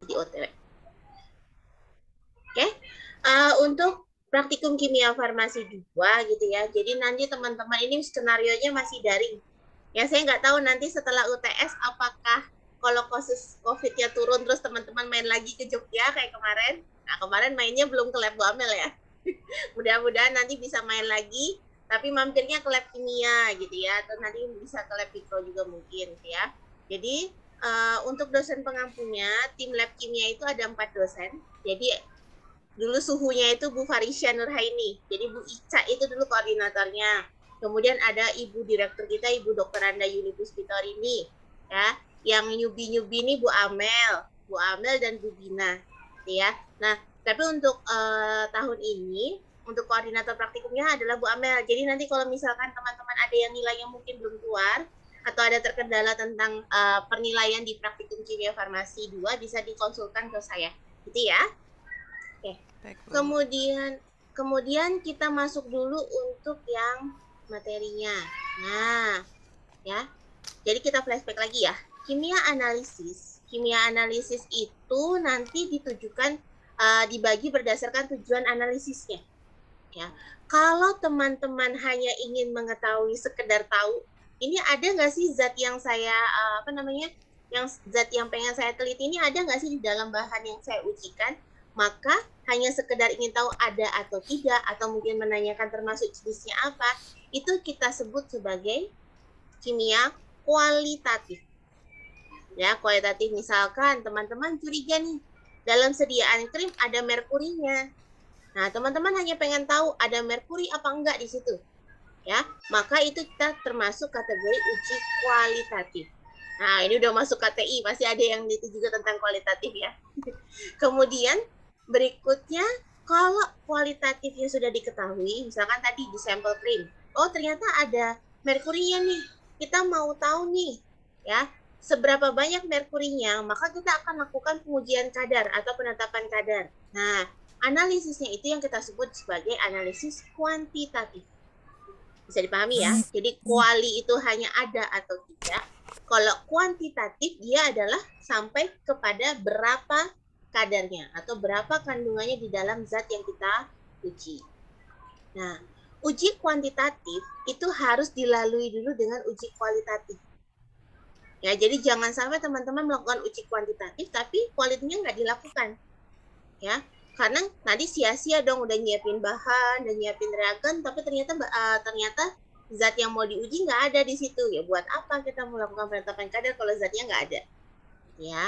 di OTW. Oke, untuk praktikum kimia farmasi 2 gitu ya. Jadi nanti teman-teman ini skenarionya masih daring. Ya saya nggak tahu nanti setelah UTS apakah kalau kasus COVID-nya turun terus teman-teman main lagi ke Jogja kayak kemarin. Nah kemarin mainnya belum ke lab Bu Amel ya. Mudah-mudahan nanti bisa main lagi, tapi mampirnya ke lab kimia gitu ya, atau nanti bisa ke lab mikro juga mungkin ya. Jadi untuk dosen pengampunya, tim lab kimia itu ada 4 dosen. Jadi dulu suhunya itu Bu Farisya Nurhaini. Jadi Bu Ica itu dulu koordinatornya. Kemudian ada Ibu Direktur kita, Ibu Dr. Anda Yuni Puspitorini. Ya, yang nyubi-nyubi ini Bu Amel dan Bu Bina. Ya. Nah, tapi untuk tahun ini, untuk koordinator praktikumnya adalah Bu Amel. Jadi nanti kalau misalkan teman-teman ada yang nilainya mungkin belum keluar, atau ada terkendala tentang penilaian di praktikum kimia farmasi 2, bisa dikonsulkan ke saya. Gitu ya. Oke. Baik, Bu. Kemudian kita masuk dulu untuk yang materinya. Nah, ya. Jadi kita flashback lagi ya. Kimia analisis itu nanti ditujukan dibagi berdasarkan tujuan analisisnya. Ya. Kalau teman-teman hanya ingin mengetahui sekedar tahu, ini ada nggak sih zat yang saya zat yang pengen saya teliti ini ada nggak sih di dalam bahan yang saya ujikan? Maka hanya sekedar ingin tahu ada atau tidak, atau mungkin menanyakan termasuk jenisnya apa, itu kita sebut sebagai kimia kualitatif. Ya, kualitatif misalkan teman-teman curiga nih, dalam sediaan krim ada merkurinya. Nah, teman-teman hanya pengen tahu ada merkuri apa enggak di situ. Ya, maka itu kita termasuk kategori uji kualitatif. Nah, ini udah masuk KTI, pasti ada yang itu juga tentang kualitatif ya. Kemudian berikutnya, kalau kualitatifnya sudah diketahui, misalkan tadi di sampel krim, oh ternyata ada merkurinya nih, kita mau tahu nih, ya, seberapa banyak merkurinya, maka kita akan lakukan pengujian kadar atau penetapan kadar. Nah, analisisnya itu yang kita sebut sebagai analisis kuantitatif. Bisa dipahami ya? Jadi kuali itu hanya ada atau tidak. Kalau kuantitatif dia adalah sampai kepada berapa kadarnya atau berapa kandungannya di dalam zat yang kita uji. Nah, uji kuantitatif itu harus dilalui dulu dengan uji kualitatif. Ya, jadi jangan sampai teman-teman melakukan uji kuantitatif tapi kualitinya nggak dilakukan. Ya, karena nanti sia-sia dong udah nyiapin bahan, udah nyiapin reagen, tapi ternyata zat yang mau diuji nggak ada di situ. Ya buat apa kita melakukan penetapan kadar kalau zatnya nggak ada? Ya.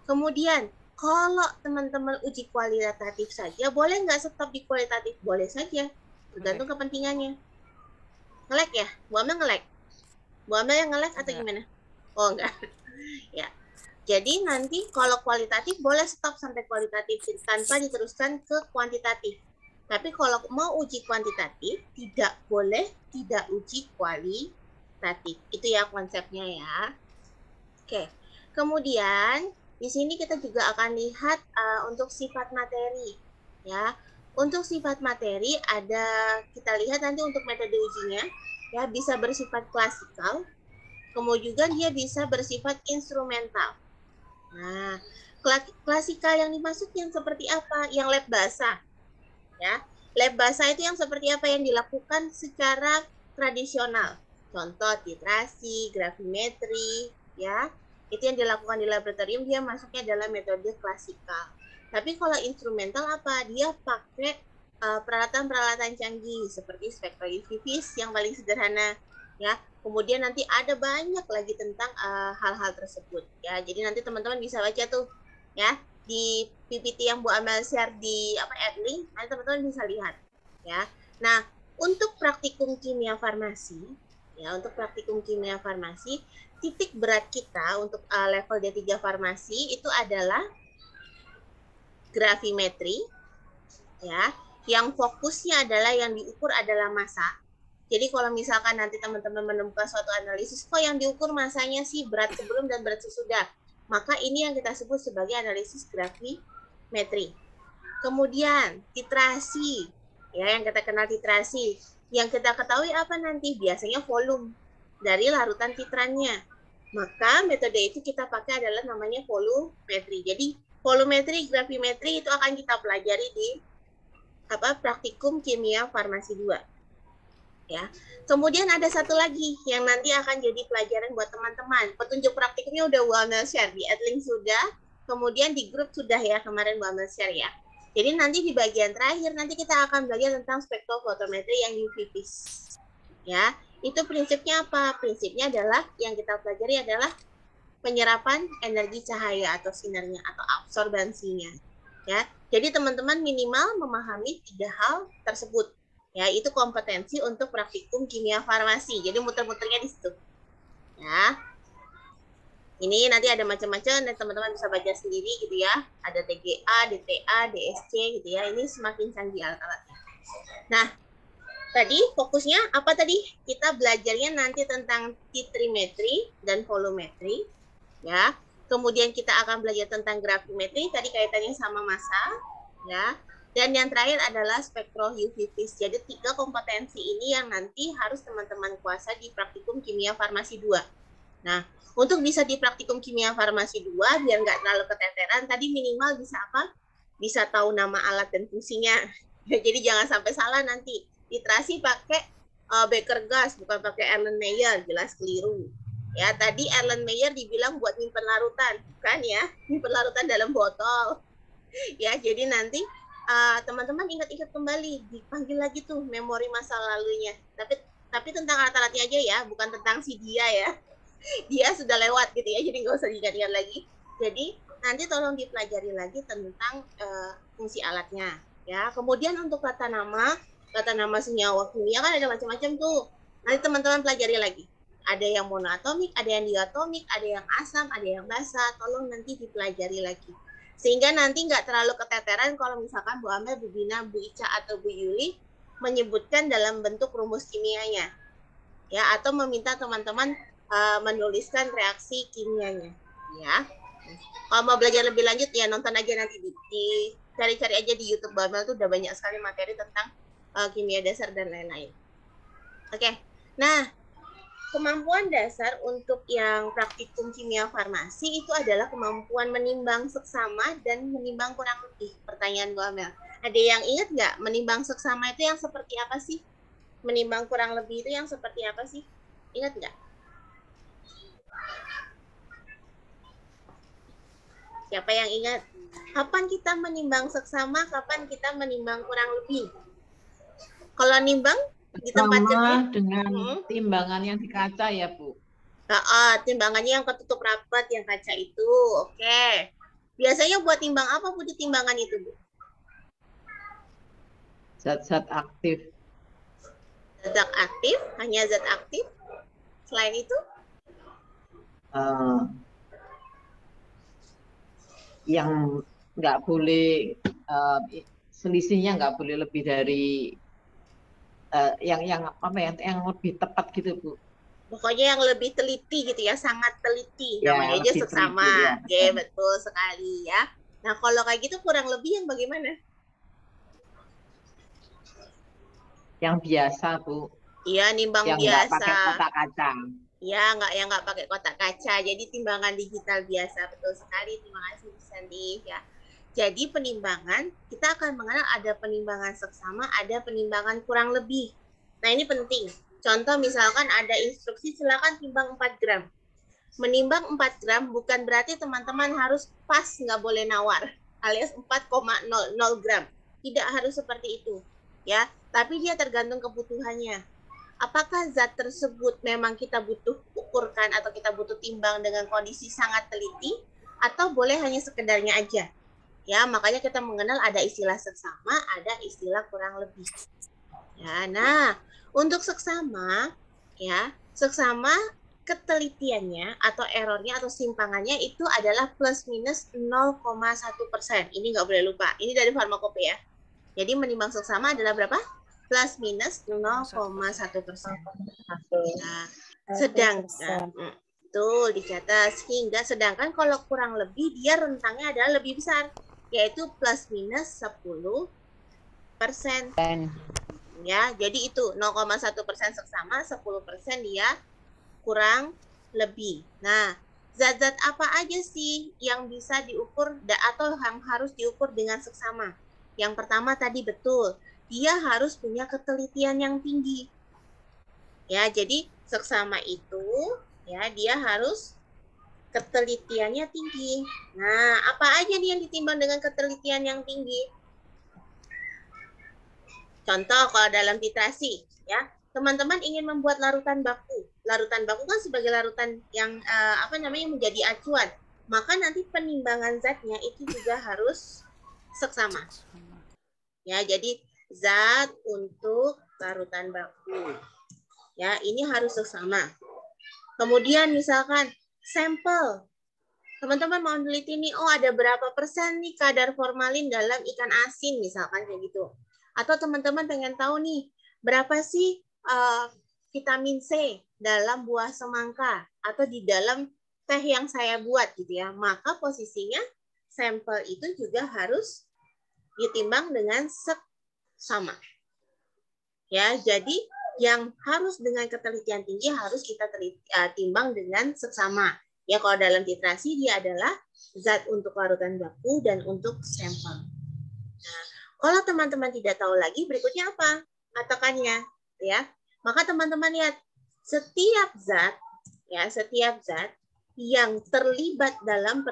Kemudian kalau teman-teman uji kualitatif saja, boleh nggak stop di kualitatif? Boleh saja, tergantung kepentingannya. Ngelek ya? Bu Amel ngelek? Bu Amel yang ngelek atau Enggak. gimana? Oh enggak. Ya. Jadi nanti kalau kualitatif boleh stop sampai kualitatif tanpa diteruskan ke kuantitatif. Tapi kalau mau uji kuantitatif, tidak boleh tidak uji kualitatif. Itu ya konsepnya ya. Oke. Kemudian di sini kita juga akan lihat untuk sifat materi ya. Untuk sifat materi ada kita lihat nanti untuk metode ujinya ya bisa bersifat klasikal, kemudian dia bisa bersifat instrumental. Nah, klasikal yang dimaksud yang seperti apa? Yang lab basah, ya. Lab basah itu yang seperti apa yang dilakukan secara tradisional. Contoh titrasi, gravimetri, ya. Itu yang dilakukan di laboratorium dia masuknya dalam metode klasikal. Tapi kalau instrumental apa? Dia pakai peralatan-peralatan canggih seperti spektroifivis yang paling sederhana, ya. Kemudian nanti ada banyak lagi tentang hal-hal tersebut ya. Jadi nanti teman-teman bisa baca tuh ya di PPT yang Bu Amel share di Adlink, nanti teman-teman bisa lihat ya. Nah, untuk praktikum kimia farmasi titik berat kita untuk level D3 farmasi itu adalah gravimetri ya. Yang fokusnya adalah yang diukur adalah massa. Jadi kalau misalkan nanti teman-teman menemukan suatu analisis, kok yang diukur masanya sih berat sebelum dan berat sesudah, maka ini yang kita sebut sebagai analisis gravimetri. Kemudian titrasi, ya yang kita kenal titrasi. Yang kita ketahui apa nanti? Biasanya volume dari larutan titrannya. Maka metode itu kita pakai adalah namanya volumetri. Jadi volumetri, gravimetri itu akan kita pelajari di praktikum kimia farmasi 2. Ya. Kemudian ada satu lagi yang nanti akan jadi pelajaran buat teman-teman. Petunjuk praktiknya udah Bu Amel share, di Adlink sudah, kemudian di grup sudah ya kemarin Bu Amel share ya. Jadi nanti di bagian terakhir nanti kita akan belajar tentang spektrofotometri yang UV vis. Ya, itu prinsipnya apa? Prinsipnya adalah yang kita pelajari adalah penyerapan energi cahaya atau sinarnya atau absorbansinya. Ya, jadi teman-teman minimal memahami 3 hal tersebut. Ya, itu kompetensi untuk praktikum kimia farmasi. Jadi muter-muternya di situ. Ya. Ini nanti ada macam-macam dan teman-teman bisa baca sendiri gitu ya. Ada TGA, DTA, DSC gitu ya. Ini semakin canggih alat-alatnya. Nah, tadi fokusnya apa tadi? Kita belajarnya nanti tentang titrimetri dan volumetri. Ya. Kemudian kita akan belajar tentang gravimetri, tadi kaitannya sama massa. Ya. Dan yang terakhir adalah spektro UV vis. Jadi 3 kompetensi ini yang nanti harus teman-teman kuasai di praktikum kimia farmasi 2. Nah, untuk bisa di praktikum kimia farmasi 2, biar nggak terlalu keteteran, tadi minimal bisa apa? Bisa tahu nama alat dan fungsinya. Jadi jangan sampai salah nanti. Titrasi pakai Baker gas, bukan pakai Erlenmeyer, jelas keliru. Ya, tadi Erlenmeyer dibilang buat nyimpen larutan, kan ya? Nyimpen larutan dalam botol. Ya, jadi nanti teman-teman ingat-ingat kembali, dipanggil lagi tuh memori masa lalunya. Tapi tentang alat-alatnya aja ya, bukan tentang si dia ya. Dia sudah lewat gitu ya, jadi nggak usah diingat-ingat lagi. Jadi nanti tolong dipelajari lagi tentang fungsi alatnya. Ya, kemudian untuk kata nama senyawa kimia kan ada macam-macam tuh. Nanti teman-teman pelajari lagi. Ada yang monoatomik, ada yang diatomik, ada yang asam, ada yang basa. Tolong nanti dipelajari lagi. Sehingga nanti nggak terlalu keteteran kalau misalkan Bu Amel, Bu Bina, Bu Ica, atau Bu Yuli menyebutkan dalam bentuk rumus kimianya. Ya, atau meminta teman-teman menuliskan reaksi kimianya. Ya. Kalau mau belajar lebih lanjut ya nonton aja nanti di cari-cari aja di YouTube Bu Amel tuh udah banyak sekali materi tentang kimia dasar dan lain-lain. Oke. Nah, kemampuan dasar untuk yang praktikum kimia farmasi itu adalah kemampuan menimbang seksama dan menimbang kurang lebih. Pertanyaan Bu Amel. Ada yang ingat nggak menimbang seksama itu yang seperti apa sih? Menimbang kurang lebih itu yang seperti apa sih? Ingat nggak? Siapa yang ingat? Kapan kita menimbang seksama, kapan kita menimbang kurang lebih? Kalau nimbang di tempat kerja dengan timbangan yang di kaca ya Bu. Timbangannya yang ketutup rapat yang kaca itu. Oke. Biasanya buat timbang apa Bu di timbangan itu Bu? Zat-zat aktif. Zat aktif, hanya zat aktif. Selain itu? Yang nggak boleh selisihnya nggak boleh lebih dari yang lebih tepat gitu Bu. Pokoknya yang lebih teliti gitu ya, sangat teliti. Ya, namanya aja seksama. Ya, Oke, betul sekali ya. Nah, kalau kayak gitu kurang lebih yang bagaimana? Yang biasa Bu. Iya, nimbang yang biasa. Yang nggak pakai kotak kaca. Ya, nggak pakai kotak kaca. Jadi timbangan digital biasa, betul sekali. Terima kasih Bu Sandy ya. Jadi penimbangan, kita akan mengenal ada penimbangan seksama, ada penimbangan kurang lebih. Nah ini penting. Contoh misalkan ada instruksi silakan timbang 4 gram. Menimbang 4 gram bukan berarti teman-teman harus pas, nggak boleh nawar. Alias 4,00 gram. Tidak harus seperti itu. Ya, tapi dia tergantung kebutuhannya. Apakah zat tersebut memang kita butuh ukurkan atau kita butuh timbang dengan kondisi sangat teliti, atau boleh hanya sekedarnya aja. Ya, makanya kita mengenal ada istilah seksama, ada istilah kurang lebih. Ya, nah, untuk seksama, ya, seksama ketelitiannya atau errornya atau simpangannya itu adalah plus minus 0,1%. Ini nggak boleh lupa. Ini dari farmakope ya. Jadi menimbang seksama adalah berapa? Plus minus 0,1%. Nah, sedangkan betul dicatat, sehingga sedangkan kalau kurang lebih dia rentangnya adalah lebih besar, yaitu plus minus 10%. Ya, jadi itu 0,1% seksama, 10% dia kurang lebih. Nah, Zat-zat apa aja sih yang bisa diukur atau yang harus diukur dengan seksama? Yang pertama tadi betul, dia harus punya ketelitian yang tinggi. Ya, jadi seksama itu ya dia harus ketelitiannya tinggi. Nah, apa aja nih yang ditimbang dengan ketelitian yang tinggi? Contoh kalau dalam titrasi, ya, teman-teman ingin membuat larutan baku. Larutan baku kan sebagai larutan yang menjadi acuan. Maka nanti penimbangan zatnya itu juga harus seksama. Ya, jadi zat untuk larutan baku. Ya, ini harus seksama. Kemudian misalkan sampel. Teman-teman mau meneliti nih, oh ada berapa persen nih kadar formalin dalam ikan asin misalkan kayak gitu. Atau teman-teman pengen tahu nih, berapa sih vitamin C dalam buah semangka atau di dalam teh yang saya buat gitu ya. Maka posisinya sampel itu juga harus ditimbang dengan seksama. Ya, jadi yang harus dengan ketelitian tinggi harus kita timbang dengan seksama. Ya, kalau dalam titrasi dia adalah zat untuk larutan baku dan untuk sampel. Nah, kalau teman-teman tidak tahu lagi, berikutnya apa patokannya? Ya, maka teman-teman lihat setiap zat yang terlibat dalam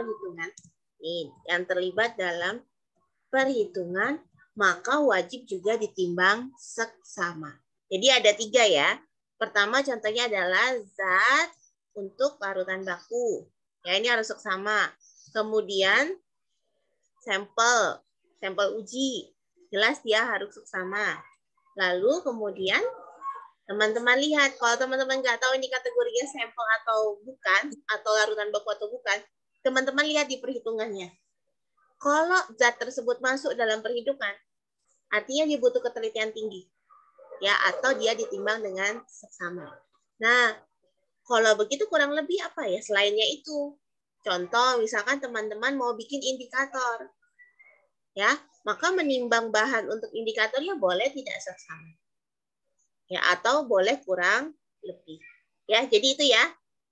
perhitungan, maka wajib juga ditimbang seksama. Jadi ada 3 ya. Pertama contohnya adalah zat untuk larutan baku. Ya, ini harus seksama. Kemudian sampel uji. Jelas dia harus seksama. Lalu kemudian teman-teman lihat, kalau teman-teman nggak tahu ini kategorinya sampel atau bukan, atau larutan baku atau bukan, teman-teman lihat di perhitungannya. Kalau zat tersebut masuk dalam perhitungan, artinya dia butuh ketelitian tinggi. Ya, atau dia ditimbang dengan seksama. Nah, kalau begitu kurang lebih apa ya selainnya itu? Contoh, misalkan teman-teman mau bikin indikator. Ya, maka menimbang bahan untuk indikatornya boleh tidak seksama. Ya, atau boleh kurang lebih. Ya, jadi itu ya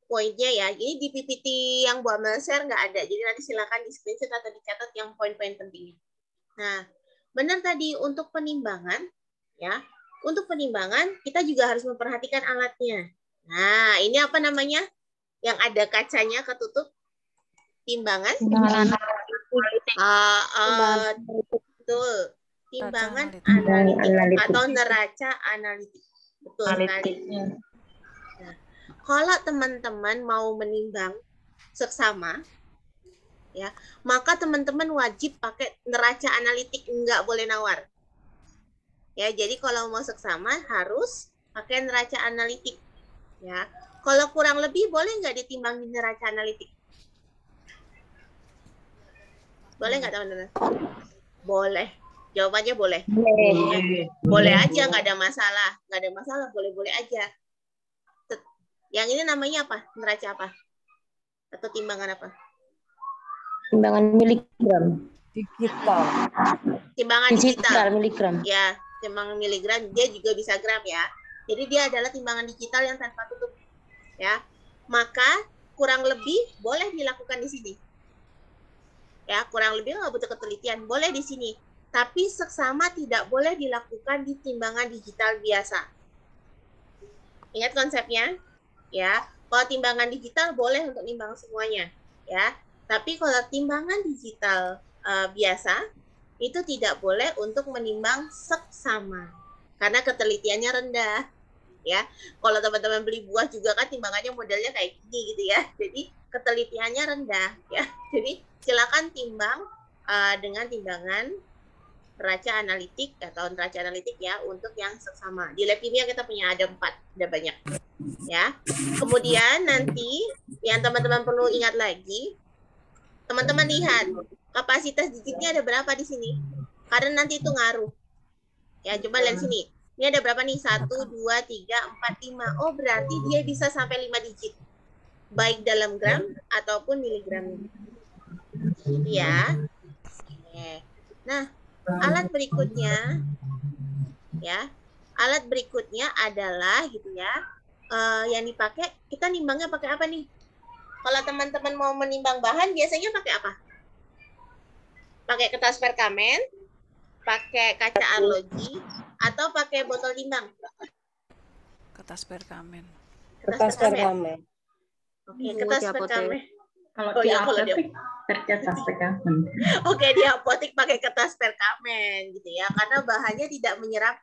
poinnya ya. Ini di PPT yang Bu Amel share nggak ada. Jadi nanti silakan di screenshot atau dicatat yang poin-poin pentingnya. Nah, benar tadi untuk penimbangan ya. Untuk penimbangan kita juga harus memperhatikan alatnya. Nah, ini apa namanya? Yang ada kacanya ketutup timbangan. Betul. Timbangan analitik atau neraca analitik. Betul sekali. Nah, kalau teman-teman mau menimbang seksama, ya, maka teman-teman wajib pakai neraca analitik, nggak boleh nawar. Ya, jadi kalau mau seksama harus pakai neraca analitik. Ya, kalau kurang lebih boleh nggak ditimbang di neraca analitik? Boleh nggak teman-teman? Boleh. Jawabannya boleh. Boleh aja, nggak ada masalah. Nggak ada masalah, boleh-boleh aja. Yang ini namanya apa? Neraca apa? Atau timbangan apa? Timbangan miligram. Digital. Timbangan digital. Miligram. Ya, timbangan miligram. Dia juga bisa gram ya. Jadi dia adalah timbangan digital yang tanpa tutup. Ya, maka kurang lebih boleh dilakukan di sini. Ya, kurang lebih nggak butuh ketelitian. Boleh di sini. Tapi seksama tidak boleh dilakukan di timbangan digital biasa. Ingat konsepnya? Ya, kalau timbangan digital boleh untuk nimbang semuanya. Ya, tapi kalau timbangan digital biasa itu tidak boleh untuk menimbang seksama karena ketelitiannya rendah. Ya, kalau teman-teman beli buah juga kan timbangannya modelnya kayak gini gitu ya. Jadi ketelitiannya rendah ya. Jadi silakan timbang dengan timbangan neraca analitik atau neraca analitik ya untuk yang seksama. Di lab kimia kita punya ada 4, ada banyak. Ya. Kemudian nanti yang teman-teman perlu ingat lagi, teman-teman lihat kapasitas digitnya ada berapa di sini. Karena nanti itu ngaruh. Ya, coba lihat sini. Ini ada berapa nih? 1, 2, 3, 4, 5. Oh, berarti dia bisa sampai 5 digit. Baik dalam gram ataupun miligram. Ya. Oke. Nah, alat berikutnya ya. Alat berikutnya adalah gitu ya. Yang dipakai, kita nimbangnya pakai apa nih? Kalau teman-teman mau menimbang bahan, biasanya pakai apa? Pakai kertas perkamen, pakai kaca arloji, atau pakai botol timbang? Kertas perkamen. Kertas perkamen. Oke, kertas perkamen. Kalau Oh di iya, kalau dia apotek kertas perkamen. Oke, di apotek pakai kertas perkamen gitu ya, karena bahannya tidak menyerap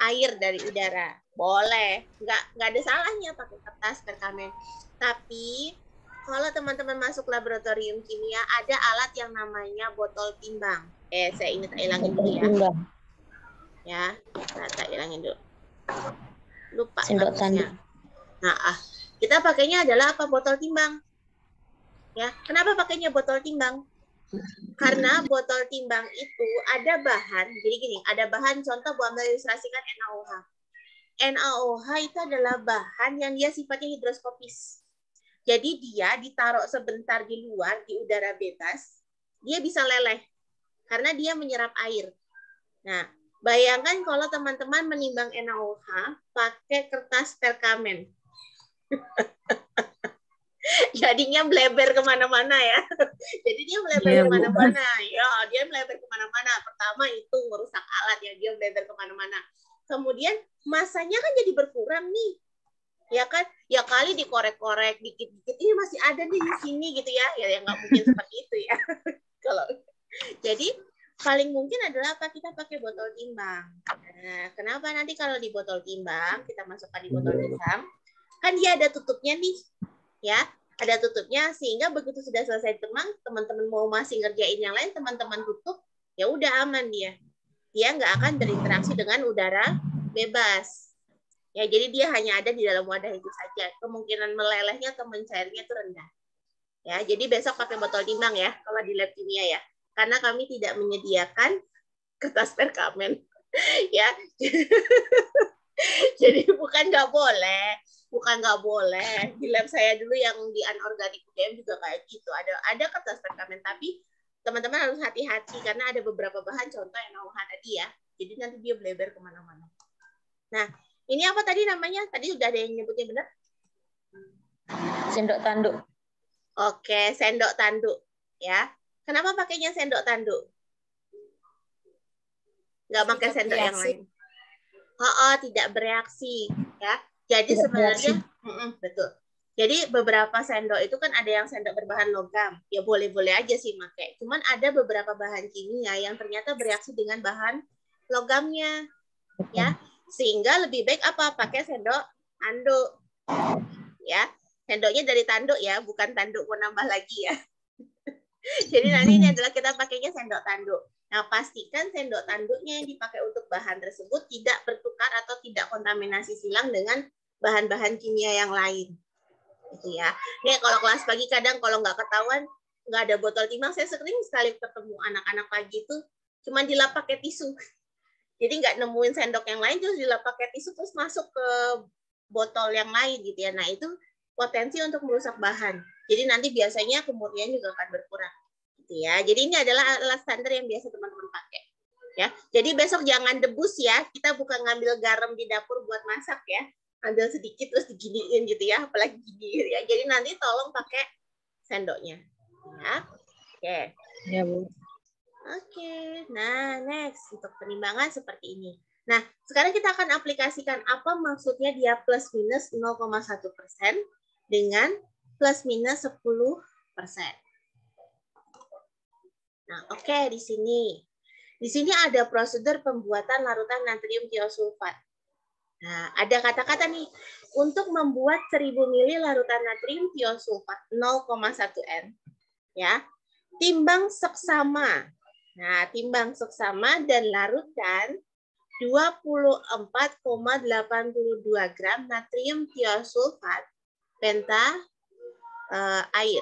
air dari udara. Boleh, nggak ada salahnya pakai kertas perkamen. Tapi kalau teman-teman masuk laboratorium kimia, ada alat yang namanya botol timbang. Saya ini tak ilangin dulu ya. Timbang. Ya, tak ilangin dulu. Lupa Sendok harusnya. Nah, kita pakainya adalah apa? Botol timbang. Ya, kenapa pakainya botol timbang? Karena botol timbang itu ada bahan, jadi gini, ada bahan contoh buat mengilustrasikan NaOH. NaOH itu adalah bahan yang dia sifatnya hidroskopis. Jadi dia ditaruh sebentar di luar, di udara bebas, dia bisa leleh karena dia menyerap air. Nah, bayangkan kalau teman-teman menimbang NaOH pakai kertas perkamen. Jadinya bleber kemana-mana ya. Jadi dia bleber kemana-mana. Ya, dia bleber kemana-mana. Pertama itu merusak alat ya, dia bleber kemana-mana. Kemudian masanya kan jadi berkurang nih. Ya kan? Ya kali dikorek-korek dikit-dikit. Ini masih ada nih di sini gitu ya. Ya nggak mungkin seperti itu ya. Kalau jadi paling mungkin adalah apa? Kita pakai botol timbang. Nah, kenapa nanti kalau di botol timbang kita masukkan di botol timbang, kan dia ada tutupnya nih. Ya, ada tutupnya sehingga begitu sudah selesai teman-teman mau masih ngerjain yang lain, teman-teman tutup, ya udah aman dia. Dia nggak akan berinteraksi dengan udara bebas. Ya, jadi dia hanya ada di dalam wadah itu saja. Kemungkinan melelehnya atau mencairnya itu rendah. Ya, jadi besok pakai botol timbang ya kalau di lab kimia ya. Karena kami tidak menyediakan kertas perkamen. Ya. Jadi bukan nggak boleh. Di lab saya dulu yang di anorganik UGM juga kayak gitu. Ada kertas perkamen, tapi teman-teman harus hati-hati karena ada beberapa bahan contoh yang NaOH tadi ya. Jadi nanti dia bleber kemana-mana. Nah, ini apa tadi namanya? Tadi udah ada yang nyebutnya benar? Sendok tanduk. Oke, sendok tanduk ya. Kenapa pakainya sendok tanduk? Nggak pakai sendok yang lain. Tidak bereaksi ya. Jadi sebenarnya betul. Jadi beberapa sendok itu kan ada yang sendok berbahan logam. Ya boleh-boleh aja sih pakai. Cuman ada beberapa bahan kimia yang ternyata bereaksi dengan bahan logamnya. Ya. Sehingga lebih baik apa? Pakai sendok tanduk. Ya. Sendoknya dari tanduk ya, bukan tanduk mau nambah lagi ya. Jadi nanti ini adalah kita pakainya sendok tanduk. Nah, pastikan sendok tanduknya yang dipakai untuk bahan tersebut tidak bertukar atau tidak kontaminasi silang dengan bahan-bahan kimia yang lain. Gitu ya. Nih kalau kelas pagi kadang kalau nggak ketahuan, nggak ada botol timbang, saya sering sekali ketemu anak-anak pagi itu cuma dilap pakai tisu. Jadi nggak nemuin sendok yang lain, terus dilap pakai tisu, terus masuk ke botol yang lain gitu ya. Nah, itu potensi untuk merusak bahan. Jadi nanti biasanya kemurnian juga akan berkurang. Gitu ya. Jadi ini adalah alat standar yang biasa teman-teman pakai. Ya. Jadi besok jangan debus ya. Kita bukan ngambil garam di dapur buat masak ya. Ambil sedikit terus diginiin gitu ya. Apalagi gini ya. Jadi nanti tolong pakai sendoknya. Ya. Oke. Ya, Bu. Oke. Nah, next untuk penimbangan seperti ini. Nah, sekarang kita akan aplikasikan apa maksudnya dia plus minus 0,1% dengan plus minus 10%. Nah, oke, di sini. Di sini ada prosedur pembuatan larutan natrium tiosulfat. Nah, ada kata-kata nih, untuk membuat 1000 ml larutan natrium tiosulfat 0,1 N, ya, timbang seksama. Nah, timbang seksama dan larutkan 24,82 gram natrium tiosulfat penta air.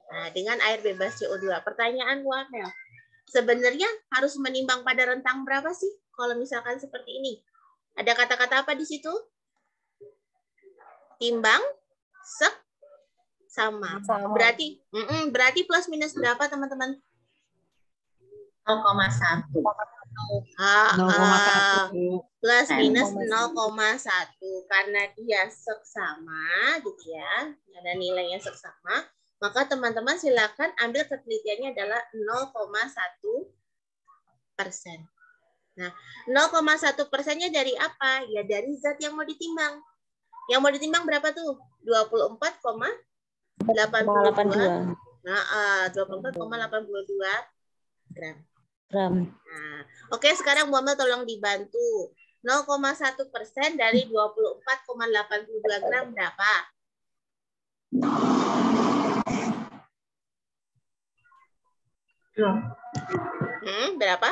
Nah, dengan air bebas CO2. Pertanyaan Wamel, sebenarnya harus menimbang pada rentang berapa sih kalau misalkan seperti ini? Ada kata-kata apa di situ? Timbang sama. Berarti plus minus berapa teman-teman? 0,1. Ah, 0,1 Bu. plus minus 0,1. 0,1 karena dia seksama gitu ya, ada nilainya seksama, maka teman-teman silakan ambil ketelitiannya adalah 0,1%. Nah, 0,1%-nya dari apa? Ya dari zat yang mau ditimbang. Yang mau ditimbang berapa tuh? 24,82. 82 Nah, 24,82 gram. gram. Nah, oke, sekarang Muhammad tolong dibantu. 0,1% dari 24,82 gram berapa? Berapa?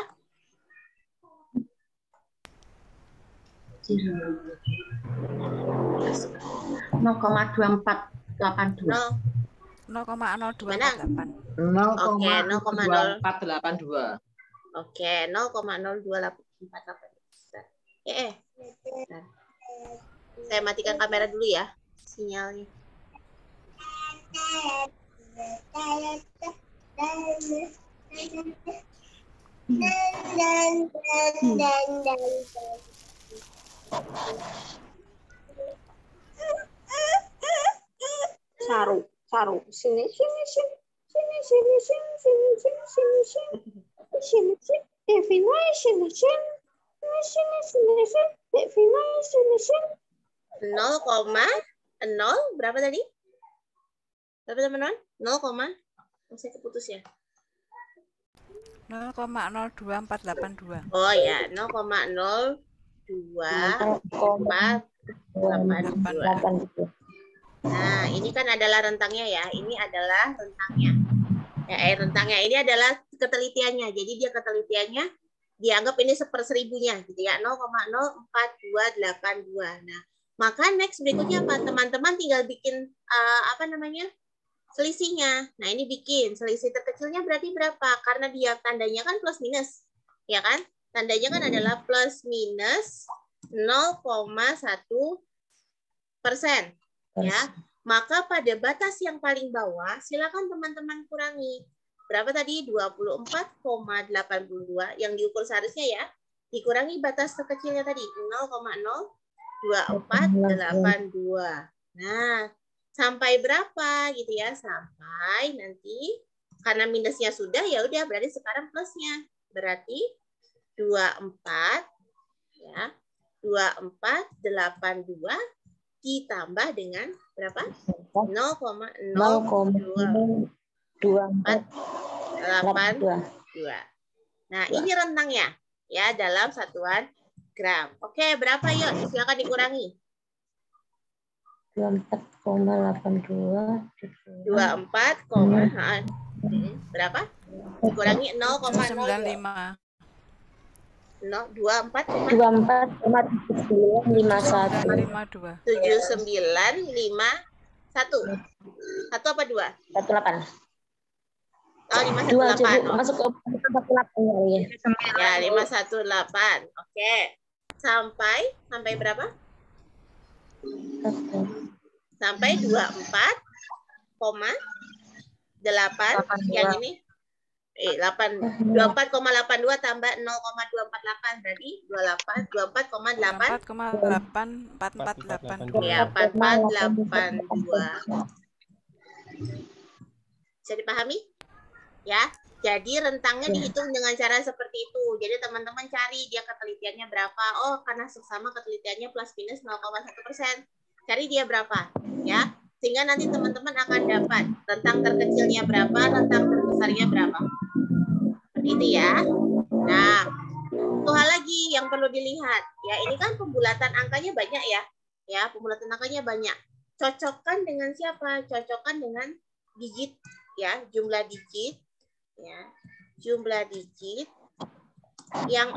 0,2482. 0,0248. 0,0482. Oke, 0,02848. Bentar. Saya matikan kamera dulu ya, sinyalnya. Saru. Sini. Nol koma nol berapa tadi? Berapa teman-teman? 0, saya keputus ya. 0,02482. Oh ya, 0,02482. Nah, ini kan adalah rentangnya ya. Ini adalah rentangnya. Rentangnya ini adalah ketelitiannya. Jadi dia ketelitiannya dianggap ini 1/1000-nya gitu ya. 0,04282. Nah, maka next berikutnya apa? Teman-teman tinggal bikin selisihnya. Nah, ini bikin selisih terkecilnya berarti berapa? Karena dia tandanya kan plus minus. Ya kan? Tandanya kan adalah plus minus 0,1%. Ya, maka pada batas yang paling bawah silakan teman-teman kurangi. Berapa tadi? 24,82 yang diukur seharusnya ya. Dikurangi batas terkecilnya tadi 0,02482. Nah, sampai berapa gitu ya? Sampai nanti karena minusnya sudah ya udah berarti sekarang plusnya. Berarti 24 ya. 2482 ditambah dengan berapa? 0,02482. Nah, ini rentangnya ya dalam satuan gram. Oke, berapa yuk? Silakan dikurangi. 24,82. 24, berapa? Dikurangi 95. 24,7951. 7951. Satu apa dua? 18. Oh, 518. Masuk ke 48 ya. Ya, 518. Oke. Sampai berapa? Sampai 24,8 yang ini. 24,82 tambah 0,248 berarti 24,8. Ya, 4482. Bisa dipahami? Ya. Jadi rentangnya dihitung dengan cara seperti itu. Jadi teman-teman cari dia ketelitiannya berapa. Oh, karena sesama ketelitiannya plus minus 0,1%. Cari dia berapa, ya. Sehingga nanti teman-teman akan dapat rentang terkecilnya berapa, rentang terbesarnya berapa. Seperti itu ya. Nah, satu hal lagi yang perlu dilihat. Ya, ini kan pembulatan angkanya banyak ya. Ya, pembulatan angkanya banyak. Cocokkan dengan siapa? Cocokkan dengan digit ya, jumlah digit ya. Jumlah digit yang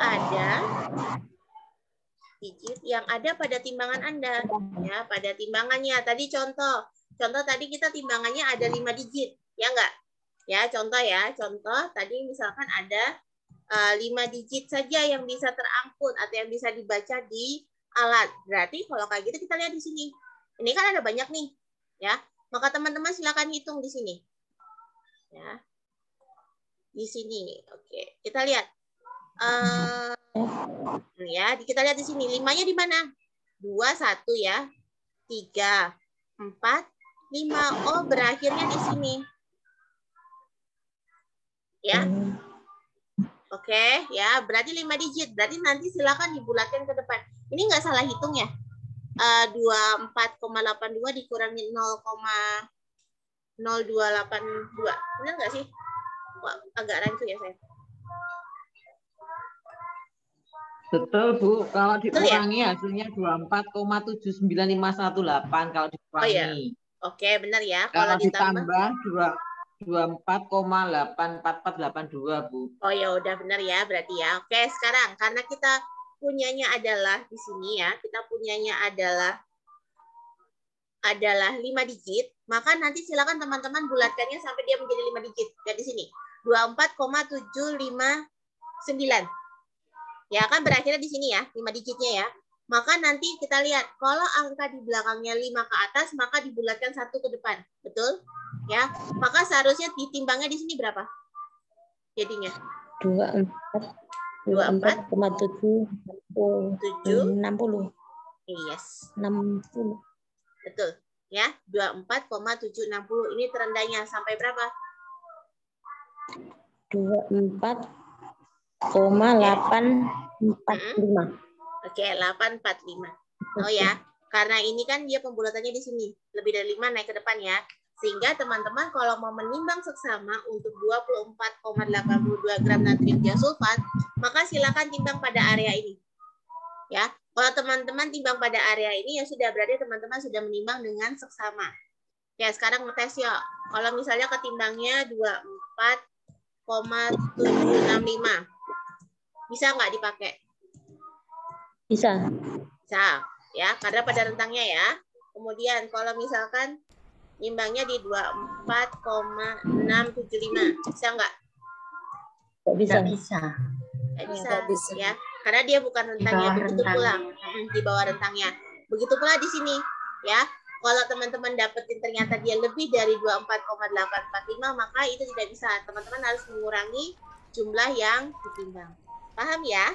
ada pada timbangan Anda ya, pada timbangannya. Tadi contoh tadi kita timbangannya ada 5 digit, ya enggak? Ya, contoh tadi misalkan ada 5 digit saja yang bisa terangkut atau yang bisa dibaca di alat. Berarti kalau kayak gitu kita lihat di sini. Ini kan ada banyak nih, ya. Maka teman-teman silakan hitung di sini. Ya. Di sini. Oke. Kita lihat. Ya, kita lihat di sini. 5-nya di mana? 2, 1 ya. 3, 4, 5. Oh, berakhirnya di sini. Ya. Oke, ya. Berarti 5 digit. Berarti nanti silakan dibulatkan ke depan. Ini nggak salah hitung ya? 24,82 dikurangi 0,0282. Benar nggak sih? Wah, agak rancu ya saya. Betul, Bu. Kalau Betul ya? dikurangi hasilnya 24,79518 kalau dikurangi. Oh iya. Oke, benar ya. Kalau ditambah ditambah 24,84482, Bu. Oh ya udah benar ya berarti ya. Oke, sekarang karena kita punyanya adalah di sini ya, kita punyanya adalah 5 digit, maka nanti silakan teman-teman bulatkannya sampai dia menjadi 5 digit. Lihat di sini. 24,759. Ya kan berakhirnya di sini ya, 5 digitnya ya. Maka nanti kita lihat kalau angka di belakangnya 5 ke atas, maka dibulatkan 1 ke depan. Betul? Ya. Maka seharusnya ditimbangnya di sini berapa? Jadinya 24,760. Yes. 60. Betul. Ya, 24,760. Ini terendahnya sampai berapa? 24,845. Oke, 845. Oh ya, karena ini kan dia pembulatannya di sini. Lebih dari 5 naik ke depan ya. Sehingga teman-teman kalau mau menimbang seksama untuk 24,82 gram natrium disulfat, maka silakan timbang pada area ini. Ya, kalau teman-teman timbang pada area ini ya sudah berarti teman-teman sudah menimbang dengan seksama. Ya, sekarang ngetes ya. Kalau misalnya ketimbangnya 24,765. Bisa nggak dipakai? Bisa. Bisa, ya, karena pada rentangnya ya. Kemudian kalau misalkan nimbangnya di 24,675, bisa nggak? Nggak bisa. Nggak bisa, ya. Karena dia bukan rentangnya, begitu pula di bawah rentangnya. Begitu pula di sini, ya. Kalau teman-teman dapetin ternyata dia lebih dari 24,845, maka itu tidak bisa. Teman-teman harus mengurangi jumlah yang ditimbang. Paham ya?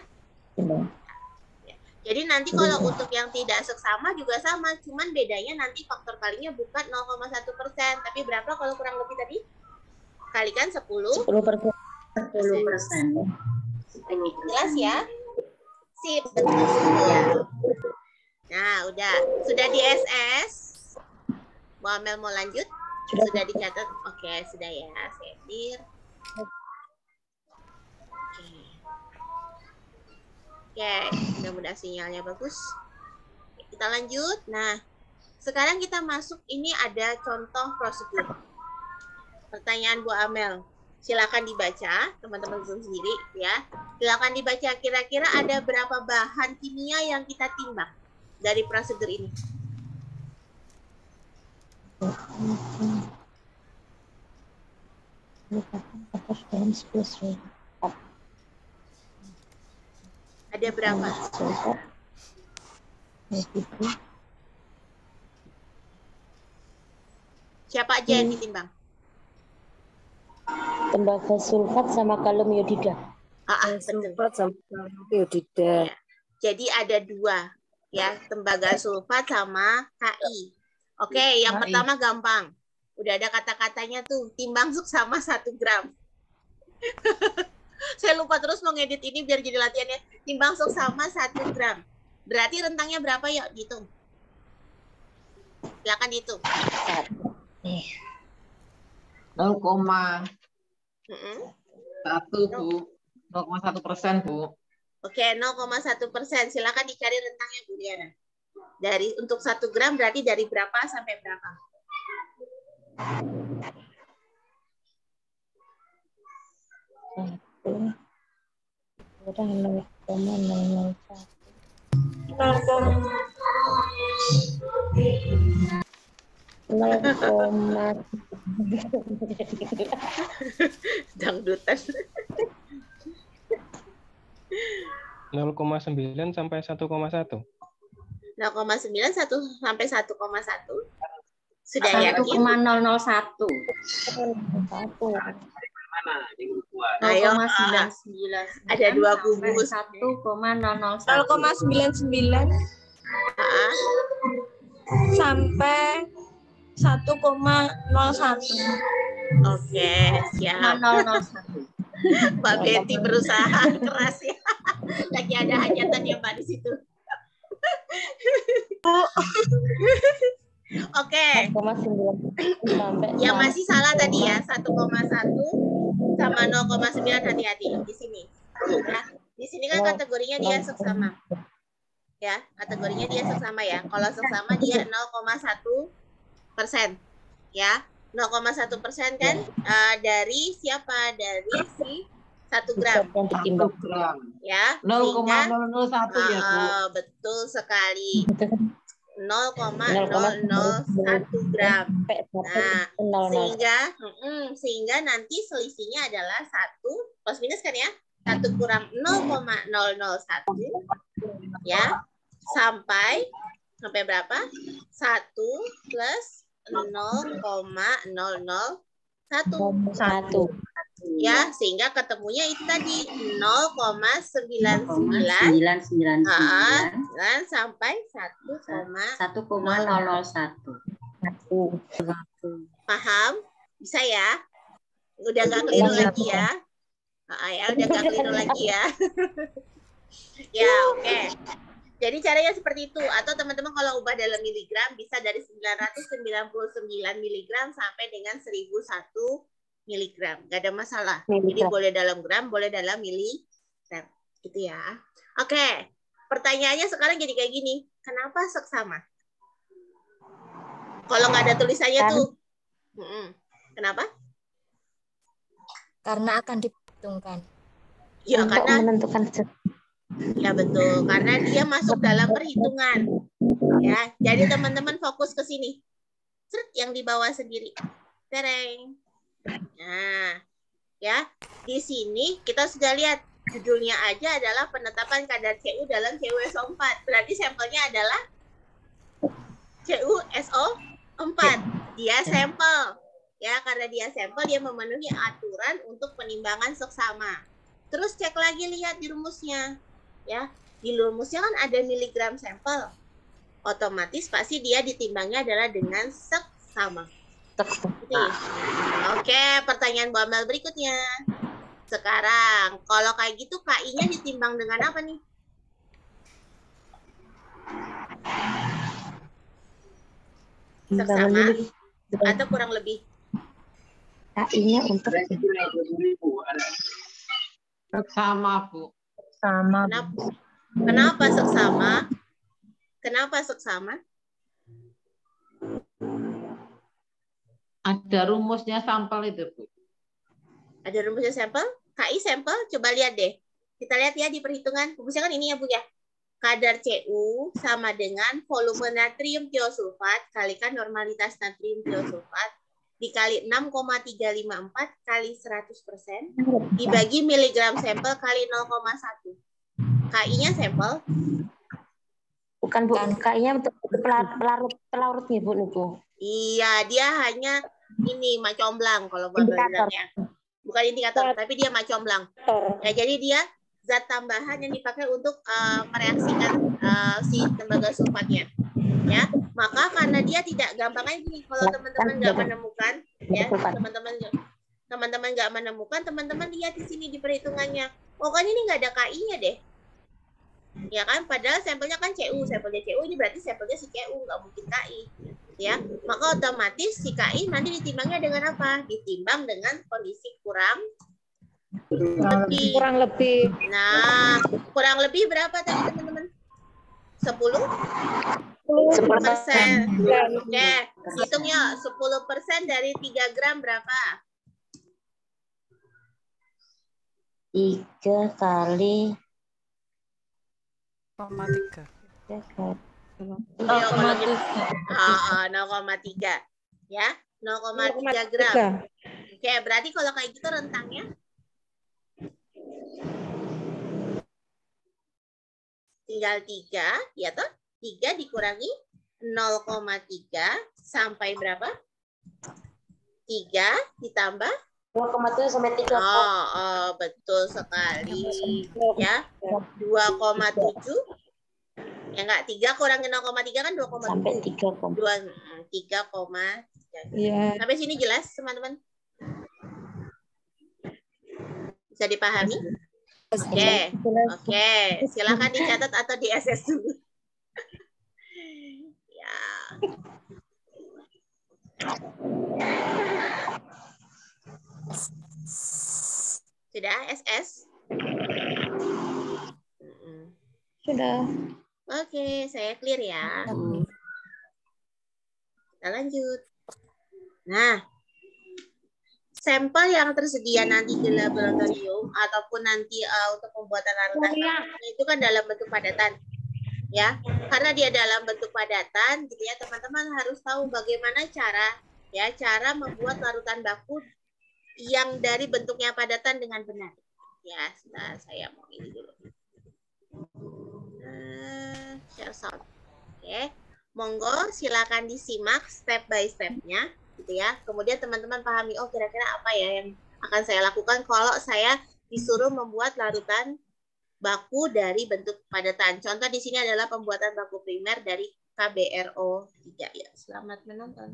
Jadi nanti kalau untuk yang tidak seksama juga sama, cuman bedanya nanti faktor kalinya bukan 0,1%, tapi berapa kalau kurang lebih tadi? Kalikan 10%. 10%. Jelas ya? Sip, betul ya. Nah, udah. Sudah di SS? Bu Amel mau lanjut? Sudah dicatat? Oke, sudah ya. Setir. Oke, mudah-mudahan sinyalnya bagus. Kita lanjut. Nah, sekarang kita masuk, ini ada contoh prosedur. Pertanyaan Bu Amel. Silakan dibaca, teman-teman Zoom sendiri ya. Silakan dibaca, kira-kira ada berapa bahan kimia yang kita timbang dari prosedur ini? Ada berapa? Siapa aja yang ditimbang? Tembaga sulfat sama kalium iodida. Sulfat sama kalium iodida. Ya. Jadi ada 2 ya, tembaga sulfat sama KI. Oke, yang pertama gampang. Udah ada kata-katanya tuh, timbang sama 1 gram. Saya lupa terus mau ngedit ini biar jadi latihannya. Timbang sama 1 gram. Berarti rentangnya berapa yuk? Dihitung. Silakan dihitung. 0,1 Bu. 0,1%, Bu. Oke, 0,1%. Silakan dicari rentangnya Bu Diana. Dari untuk 1 gram berarti dari berapa sampai berapa? Dangdutan. 0,9 sampai 1,1. 0,9 sampai 1,1. Sudah 1,001. Mana? Ayo, 0,999 ada dua kubu. 1,001. 0,99 Ah, sampai 1,01. Oke, siap. 0,001. Mbak Betty berusaha keras ya. Lagi ada hajatan ya Mbak di situ. Oke, 0,9 sampai yang masih salah tadi ya 1,1 sama 0,9 hati-hati di sini. Ya, di sini kan kategorinya dia seksama. Ya, kategorinya dia seksama ya. Kalau seksama dia 0,1%. Ya, 0,1% kan dari siapa? Dari si 1 gram. yang ditimbang. 1 gram. Ya, sehingga 0,001 ya, Bu. betul sekali. Itu kan 0,001 gram. Nah, 0,001. sehingga nanti selisihnya adalah 1 plus minus kan ya? 1 kurang 0,001 ya. Sampai berapa? 1 plus 0,001 ya, sehingga ketemunya itu tadi 0,99 sampai 1,001. paham? Bisa ya? Udah nggak keliru lagi ya? Ya udah nggak keliru lagi ya. Ya oke. Jadi caranya seperti itu. Atau teman-teman kalau ubah dalam miligram bisa dari 999 miligram sampai dengan 1001 miligram. Gak ada masalah. Jadi boleh dalam gram, boleh dalam miligram. Gitu ya. Oke. Pertanyaannya sekarang jadi kayak gini. Kenapa seksama? Kalau nggak ada tulisannya tuh. Kenapa? Karena akan diperhitungkan. Ya Untuk karena menentukan ya betul, karena dia masuk dalam perhitungan. Ya, jadi teman-teman fokus ke sini. Seret, yang di bawah sendiri. Tereng. Nah, ya, di sini kita sudah lihat judulnya aja adalah penetapan kadar CU dalam CuSO4. Berarti sampelnya adalah CuSO4. Dia sampel. Ya, karena dia sampel dia memenuhi aturan untuk penimbangan seksama. Terus cek lagi lihat di rumusnya. Ya, di rumusnya kan ada miligram sampel. Otomatis pasti dia ditimbangnya adalah dengan seksama. Oke, pertanyaan Bu Amel berikutnya. Sekarang, kalau kayak gitu KI-nya ditimbang dengan apa nih? Seksama atau kurang lebih? KI-nya untuk Seksama, Bu. Sama. Kenapa seksama? Kenapa seksama? Ada rumusnya sampel itu, Bu. Ada rumusnya sampel? KI sampel, coba lihat deh. Kita lihat ya di perhitungan. Rumusnya kan ini ya, Bu ya. Kadar Cu sama dengan volume natrium tiosulfat kalikan normalitas natrium tiosulfat dikali 6,354 kali 100% dibagi miligram sampel kali 0,1. KI-nya sampel? bukan Bu, KI-nya untuk pelarutnya Bu Nubu. Iya, dia hanya ini macomblang kalau buat bilangnya. Bukan indikator, tapi dia macomblang. Ya, jadi dia zat tambahan yang dipakai untuk mereaksikan si tembaga sulfatnya. Ya, maka karena dia tidak gampang aja nih kalau teman-teman nggak menemukan, ya teman-teman nggak menemukan, teman-teman lihat di sini di perhitungannya. Oh kan ini nggak ada KI-nya deh. Ya kan, padahal sampelnya kan CU, sampelnya CU ini berarti sampelnya si CU, nggak mungkin KI. Ya, maka otomatis si KI nanti ditimbangnya dengan apa? Ditimbang dengan kondisi kurang lebih. Nah, kurang lebih berapa tadi teman-teman? 10%. Oke, hitungnya 10% dari 3 gram berapa? 3 kali 0,3. 0,3 ya, 0,3 gram. Oke, berarti kalau kayak gitu rentangnya tinggal 3 ya toh, 3 dikurangi 0,3 sampai berapa? 3 ditambah 2,7 sampai 3. Betul sekali. Ya, 2,7. Ya enggak, 3 kurangin 0,3 kan 2,7. Sampai 3. 3,3. Iya. Sampai sini jelas, teman-teman? Bisa dipahami? Oke. Silakan dicatat atau di SS dulu. Ya. Sudah SS? Sudah. Oke, saya clear ya. Kita lanjut. Nah, sampel yang tersedia nanti di laboratorium ataupun nanti untuk pembuatan larutan itu kan dalam bentuk padatan, ya. Karena dia dalam bentuk padatan, gitu ya, teman-teman harus tahu bagaimana cara membuat larutan baku yang dari bentuknya padatan dengan benar. Ya, saya mau ini dulu. Share sound. Oke, monggo silakan disimak step by step-nya. Gitu ya. Kemudian teman-teman pahami, oh kira-kira apa ya yang akan saya lakukan kalau saya disuruh membuat larutan baku dari bentuk padatan. Contoh di sini adalah pembuatan baku primer dari KBRO 3 ya. Selamat menonton.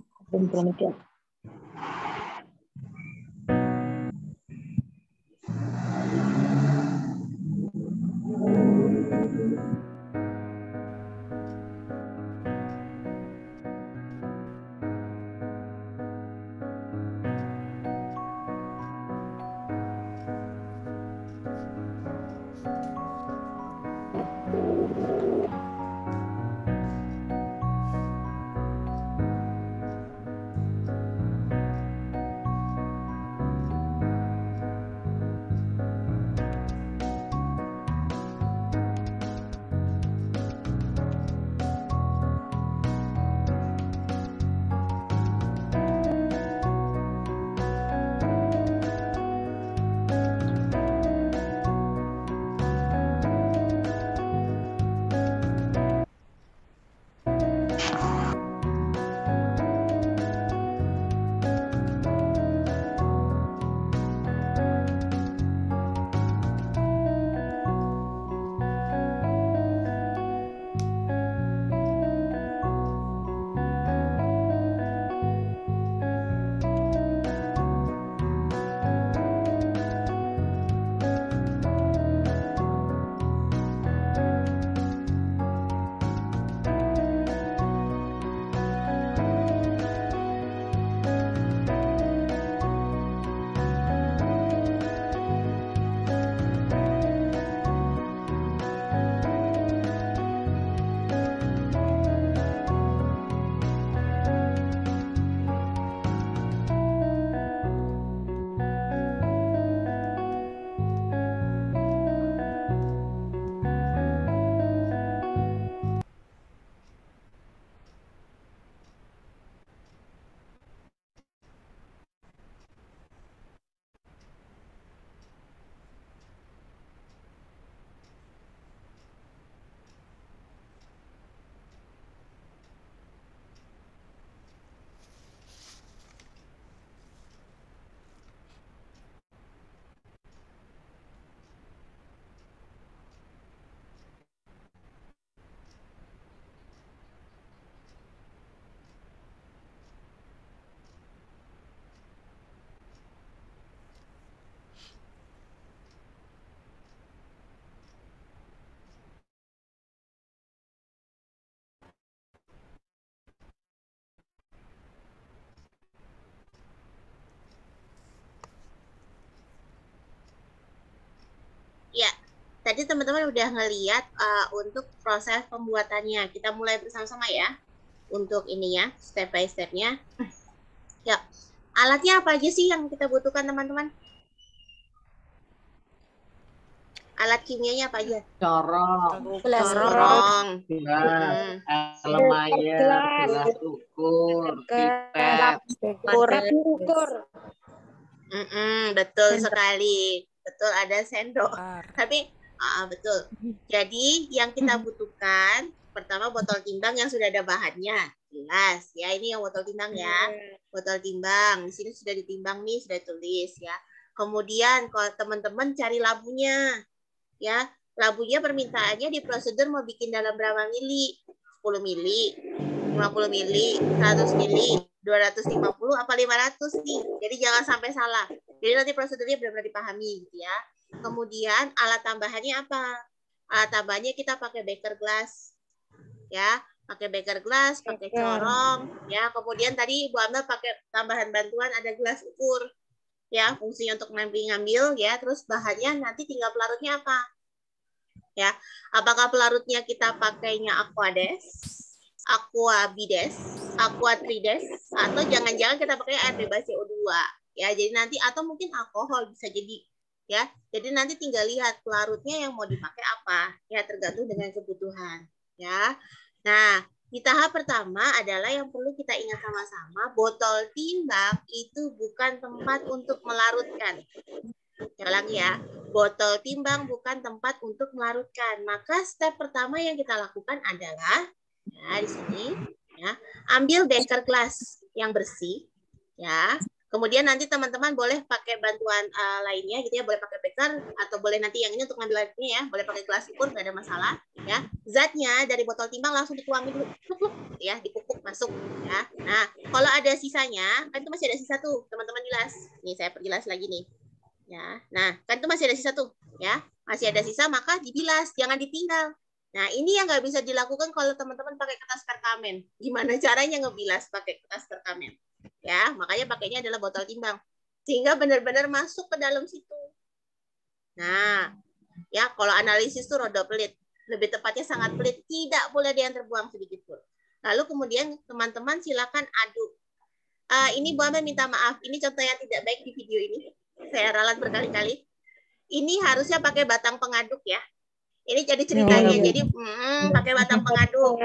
Ya, tadi teman-teman udah ngeliat untuk proses pembuatannya. Kita mulai bersama-sama ya. Untuk ininya, step by step-nya. Ya, alatnya apa aja sih yang kita butuhkan teman-teman? Alat kimianya apa aja? Corong, Corong. gelas, elemayer, gelas ukur, pipet, Betul sekali. Betul, ada sendok. Bar. Tapi Betul. Jadi yang kita butuhkan pertama botol timbang yang sudah ada bahannya, jelas ya. Ini yang botol timbang ya, botol timbang. Di sini sudah ditimbang nih, sudah tulis ya. Kemudian kalau teman-teman cari labunya, ya. Labunya permintaannya di prosedur mau bikin dalam berapa mili? 10 mili, 50 mili, 100 mili, 250 apa 500 nih. Jadi jangan sampai salah. Jadi nanti prosedurnya benar-benar dipahami gitu ya. Kemudian alat tambahannya apa? Alat tambahannya kita pakai beaker glass. Ya, pakai beaker glass, pakai corong, ya. Kemudian tadi Bu Amel pakai tambahan bantuan ada gelas ukur. Ya, fungsinya untuk ngambil ya. Terus bahannya nanti tinggal pelarutnya apa? Ya, apakah pelarutnya kita pakainya Aquades, Aquabides, Aquatrides, atau jangan-jangan kita pakai air bebas CO2 ya. Jadi nanti atau mungkin alkohol bisa jadi ya. Jadi nanti tinggal lihat pelarutnya yang mau dipakai apa ya, tergantung dengan kebutuhan ya. Nah, di tahap pertama adalah yang perlu kita ingat sama-sama, botol timbang itu bukan tempat untuk melarutkan. Ulangi ya, botol timbang bukan tempat untuk melarutkan. Maka step pertama yang kita lakukan adalah ya di sini ya, ambil beaker glass yang bersih ya. Kemudian nanti teman-teman boleh pakai bantuan lainnya gitu ya, boleh pakai beaker atau boleh nanti yang ini untuk ngambil airnya ya, boleh pakai gelas ukur nggak ada masalah ya. Zatnya dari botol timbang langsung dituangin dulu ya, dipupuk masuk ya. Nah, kalau ada sisanya, kan itu masih ada sisa tuh teman-teman jelas. Nih saya perjelas lagi nih. Ya, nah kan itu masih ada sisa tuh, ya masih ada sisa maka dibilas, jangan ditinggal. Nah ini yang nggak bisa dilakukan kalau teman-teman pakai kertas perkamen. Gimana caranya ngebilas pakai kertas perkamen? Ya makanya pakainya adalah botol timbang, sehingga benar-benar masuk ke dalam situ. Nah, ya kalau analisis tuh roda pelit, lebih tepatnya sangat pelit, tidak boleh ada yang terbuang sedikit pun. Lalu kemudian teman-teman silakan aduk. Ini Bu Amel minta maaf, ini contoh yang tidak baik di video ini. Saya ralat berkali-kali. Ini harusnya pakai batang pengaduk ya. Ini jadi ceritanya. Jadi pakai batang pengaduk.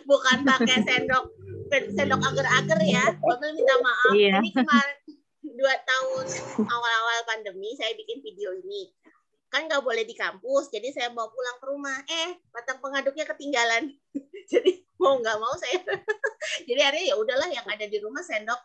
Bukan pakai sendok agar-agar ya. Bapak minta maaf. Ini kemarin 2 tahun awal-awal pandemi saya bikin video ini. Kan nggak boleh di kampus, jadi saya bawa pulang ke rumah. Batang pengaduknya ketinggalan. Jadi mau nggak mau saya. Jadi akhirnya ya udahlah yang ada di rumah sendok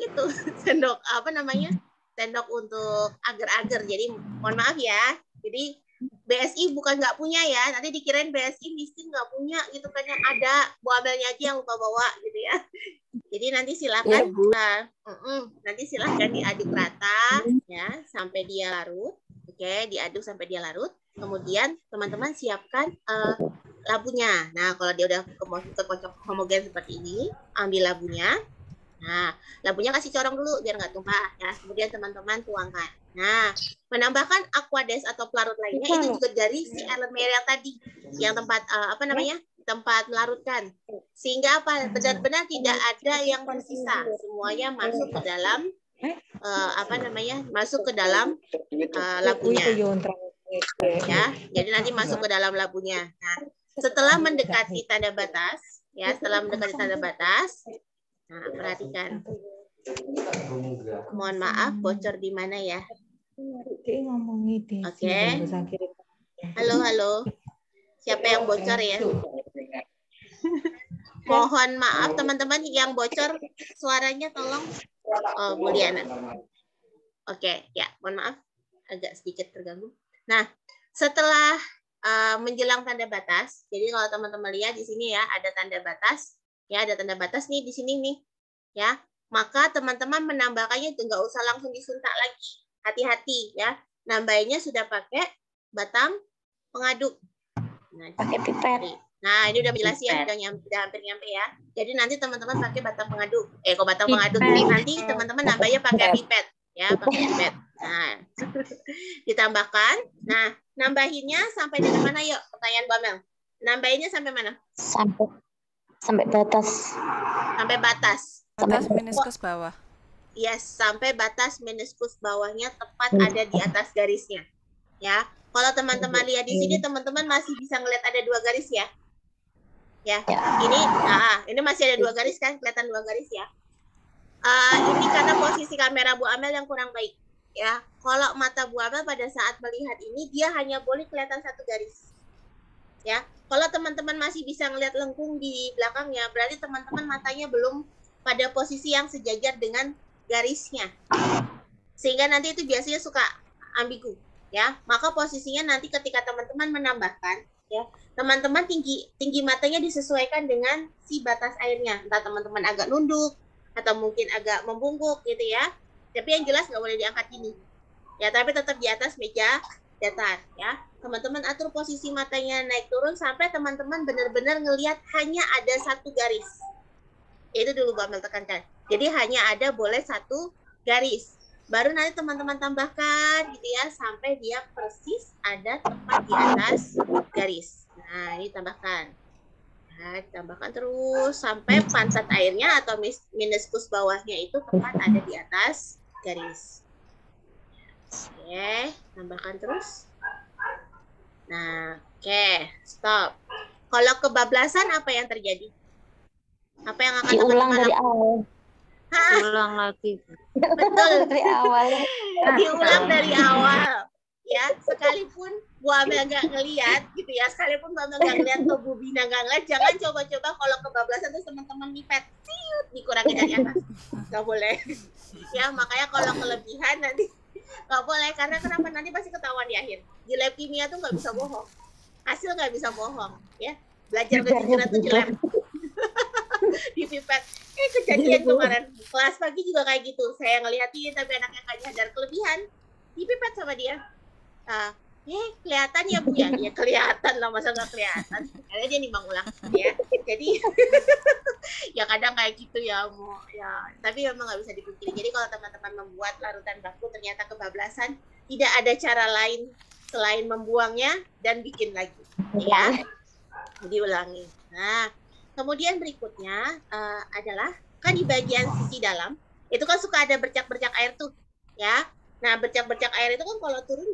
itu, sendok apa namanya, sendok untuk agar-agar. Jadi mohon maaf ya. Jadi BSI bukan nggak punya ya, nanti dikirain BSI miskin nggak punya gitu kan, yang ada Bu Amelnya aja yang lupa bawa gitu ya. Jadi nanti silakan nanti silahkan diaduk rata ya sampai dia larut. Oke, diaduk sampai dia larut. Kemudian teman-teman siapkan labunya. Nah kalau dia udah kekocok homogen seperti ini, ambil labunya. Nah, labunya kasih corong dulu biar nggak tumpah ya. Kemudian teman-teman tuangkan. Nah, menambahkan aquades atau pelarut lainnya itu juga dari si elemen yang tadi, yang tempat tempat melarutkan. Sehingga apa? Benar-benar tidak ada yang tersisa. Semuanya masuk ke dalam masuk ke dalam labunya. Ya, jadi nanti masuk ke dalam labunya. Nah, setelah mendekati tanda batas, ya, nah, perhatikan. Mohon maaf, bocor di mana ya? Oke. Halo. Siapa yang bocor ya? Mohon maaf teman-teman yang bocor suaranya tolong. Oh, Mulyana. Oke, ya, mohon maaf. Agak sedikit terganggu. Nah, setelah menjelang tanda batas, jadi kalau teman-teman lihat di sini ya, ada tanda batas. Ya, ada tanda batas nih di sini nih, ya. Maka teman-teman menambahkannya itu nggak usah langsung disuntak lagi. Hati-hati ya. Nambahnya sudah pakai batang pengaduk. Nah, pakai pipet. Nah, ini udah jelasin ya, udah hampir nyampe ya. Jadi nanti teman-teman pakai batang pengaduk. Kok batang pengaduk ini nanti teman-teman nambahnya pakai pipet, ya, pakai pipet. Nah, ditambahkan. Nah, nambahinnya sampai dengan mana yuk? Pertanyaan Bu Amel. Nambahinnya sampai mana? Sampai batas. Sampai batas. Batas meniskus bawah. Yes, sampai batas meniskus bawahnya tepat ada di atas garisnya. Ya, kalau teman-teman lihat di sini, teman-teman masih bisa ngeliat ada 2 garis ya. Ya, ini masih ada 2 garis kan, kelihatan 2 garis ya. Ini karena posisi kamera Bu Amel yang kurang baik. ya, kalau mata Bu Amel pada saat melihat ini dia hanya boleh kelihatan satu garis. Ya, kalau teman-teman masih bisa ngelihat lengkung di belakangnya, berarti teman-teman matanya belum pada posisi yang sejajar dengan garisnya. Sehingga nanti itu biasanya suka ambigu, ya. Maka posisinya nanti ketika teman-teman menambahkan, ya, teman-teman tinggi matanya disesuaikan dengan si batas airnya. Entah teman-teman agak nunduk atau mungkin agak membungkuk gitu ya. Tapi yang jelas nggak boleh diangkat gini. Ya, tapi tetap di atas meja datar, ya. Teman-teman atur posisi matanya naik turun sampai teman-teman benar-benar ngelihat hanya ada satu garis. Itu dulu Bu Amel tekankan. Jadi hanya ada boleh satu garis. Baru nanti teman-teman tambahkan gitu ya sampai dia persis ada tepat di atas garis. Nah, ini tambahkan. Nah, tambahkan terus sampai pantat airnya atau meniskus bawahnya itu tepat ada di atas garis. Oke, tambahkan terus. Nah, oke, stop. Kalau kebablasan apa yang terjadi? Apa yang akan Diulang teman-teman dari lakukan? awal. Ulang lagi. Betul. Dari awal. Diulang dari awal. Ya, sekalipun Bu Amel nggak ngelihat gitu ya, sekalipun Bu Amel nggak ngelihat atau Bu Bina nggak ngelihat, jangan coba-coba kalau kebablasan terus teman-teman mipet, dikurangi dari atas. Nggak boleh. Ya, makanya kalau kelebihan nanti nggak boleh, karena kenapa, nanti pasti ketahuan di akhir. Di lab kimia tuh nggak bisa bohong, hasil nggak bisa bohong, ya. Belajar kejujuran tuh di lab. Di pipet. Kejadian kemarin kelas pagi juga kayak gitu, saya ngeliatin tapi anaknya nggak nyadar kelebihan, di pipet sama dia. Kelihatan ya Bu ya? Ya kelihatan lah, masa nggak kelihatan. Karena dia nimbang ulang ya. Jadi ya kadang kayak gitu ya, mau ya. Tapi memang nggak bisa dipungkiri. Jadi kalau teman-teman membuat larutan baku ternyata kebablasan, tidak ada cara lain selain membuangnya dan bikin lagi, ya. Diulangi. Nah, kemudian berikutnya adalah kan di bagian sisi dalam itu kan suka ada bercak-bercak air tuh, ya. Nah, bercak-bercak air itu kan kalau turun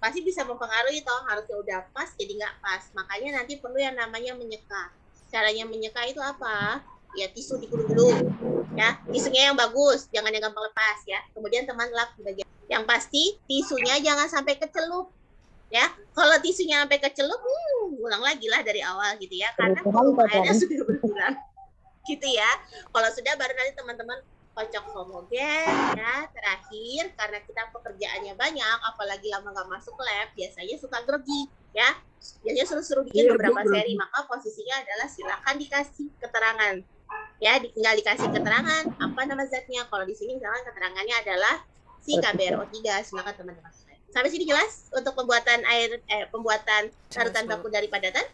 pasti bisa mempengaruhi, toh harusnya udah pas jadi nggak pas. Makanya nanti perlu yang namanya menyeka. Caranya menyeka itu apa? Ya tisu dikurung dulu, ya. Tisunya yang bagus, jangan yang gampang lepas ya. Kemudian teman lap di bagian. Yang pasti tisunya jangan sampai kecelup, ya. Kalau tisunya sampai kecelup, ulang lagi lah dari awal gitu ya. Karena volume airnya sudah berkurang, gitu ya. Kalau sudah baru nanti teman-teman kocok homogen ya. Terakhir, karena kita pekerjaannya banyak, apalagi lama nggak masuk lab, biasanya suka grogi ya. Biasanya suruh bikin beberapa seri, maka posisinya adalah silakan dikasih keterangan ya. Tinggal dikasih keterangan apa nama zatnya. Kalau di sini misalkan keterangannya adalah si KBRO3, silakan teman-teman. Sampai sini jelas untuk pembuatan pembuatan larutan baku dari padatan?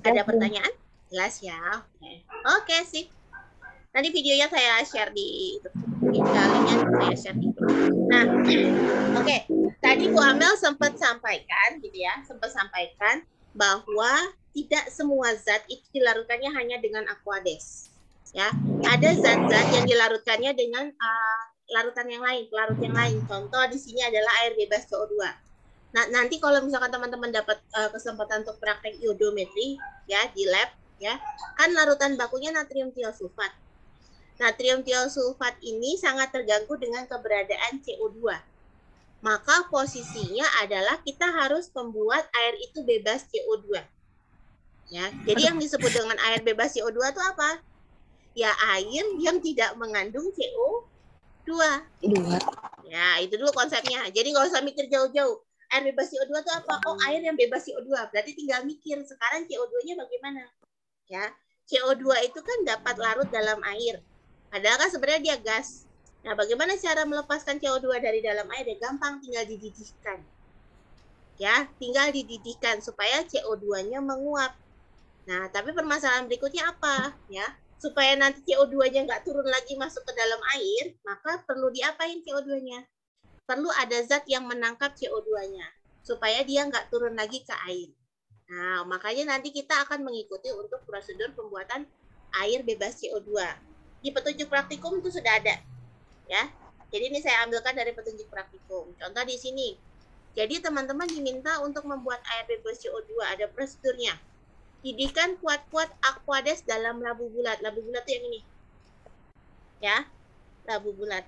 Ada pertanyaan? Jelas ya. Oke, sip. Nanti videonya saya share di linknya saya share di grup. Nah, oke. Tadi Bu Amel sempat sampaikan gitu ya, bahwa tidak semua zat itu dilarutkannya hanya dengan Aquades. Ya, ada zat-zat yang dilarutkannya dengan larutan yang lain, pelarut yang lain. Contoh di sini adalah air bebas CO2. Nah, nanti kalau misalkan teman-teman dapat kesempatan untuk praktek iodometri ya di lab ya, kan larutan bakunya natrium tiosulfat. Natrium tiosulfat ini sangat terganggu dengan keberadaan CO2. Maka posisinya adalah kita harus membuat air itu bebas CO2. Ya, jadi yang disebut dengan air bebas CO2 itu apa? Ya air yang tidak mengandung CO2. Ya, itu dulu konsepnya. Jadi nggak usah mikir jauh-jauh. Air bebas CO2 itu apa? Oh, air yang bebas CO2. Berarti tinggal mikir sekarang CO2-nya bagaimana? Ya, CO2 itu kan dapat larut dalam air. Padahal kan sebenarnya dia gas. Nah, bagaimana cara melepaskan CO2 dari dalam air? Ya gampang, tinggal dididihkan. Ya, tinggal dididihkan supaya CO2-nya menguap. Nah, tapi permasalahan berikutnya apa? Ya, supaya nanti CO2-nya nggak turun lagi masuk ke dalam air, maka perlu diapain CO2-nya? Perlu ada zat yang menangkap CO2-nya, supaya dia nggak turun lagi ke air. Nah, makanya nanti kita akan mengikuti untuk prosedur pembuatan air bebas CO2. Di petunjuk praktikum itu sudah ada, ya. Jadi ini saya ambilkan dari petunjuk praktikum. Contoh di sini. Jadi teman-teman diminta untuk membuat air bebas CO2, ada prosedurnya. Didihkan kuat-kuat Aquades dalam labu bulat. Labu bulat itu yang ini, ya. Labu bulat,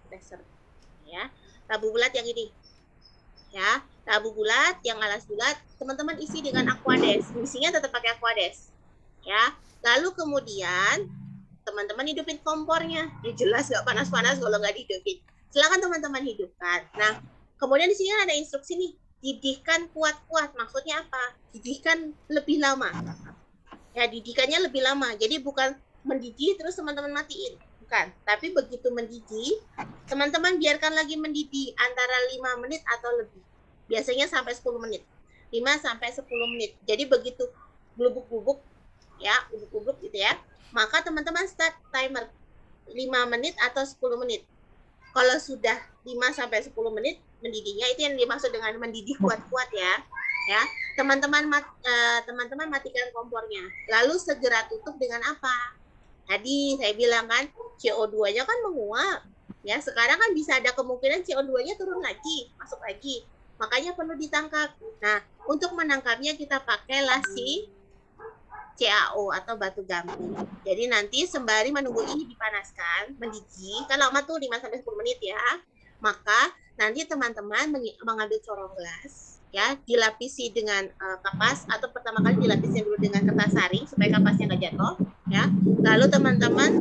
dasar, ya. Labu bulat yang ini. Ya, labu bulat yang alas bulat, teman-teman isi dengan Aquades. Isinya tetap pakai Aquades. Ya. Lalu kemudian teman-teman hidupin kompornya. Ya jelas nggak panas-panas kalau nggak dihidupin. Silakan teman-teman hidupkan. Nah, kemudian di sini ada instruksi nih, didihkan kuat-kuat. Maksudnya apa? Didihkan lebih lama. Ya, didikannya lebih lama. Jadi bukan mendidih terus teman-teman matiin. Bukan. Tapi begitu mendidih, teman-teman biarkan lagi mendidih antara 5 menit atau lebih. Biasanya sampai 10 menit. 5 sampai 10 menit. Jadi begitu bubuk-bubuk, ya, bubuk-bubuk gitu ya. Maka teman-teman start timer 5 menit atau 10 menit. Kalau sudah 5 sampai 10 menit mendidihnya, itu yang dimaksud dengan mendidih kuat-kuat ya. Ya, teman-teman matikan kompornya. Lalu segera tutup dengan apa? Tadi saya bilang kan CO2-nya kan menguap. Ya, sekarang kan bisa ada kemungkinan CO2-nya turun lagi, masuk lagi. Makanya perlu ditangkap. Nah, untuk menangkapnya kita pakai lasi CaO atau batu gamping. Jadi nanti sembari menunggu ini dipanaskan, mendidih, kan lama tuh 5 sampai 10 menit ya. Maka nanti teman-teman mengambil corong gelas, ya, dilapisi dengan kapas, atau pertama kali dilapisi dulu dengan kertas saring supaya kapasnya nggak jatuh, ya. Lalu teman-teman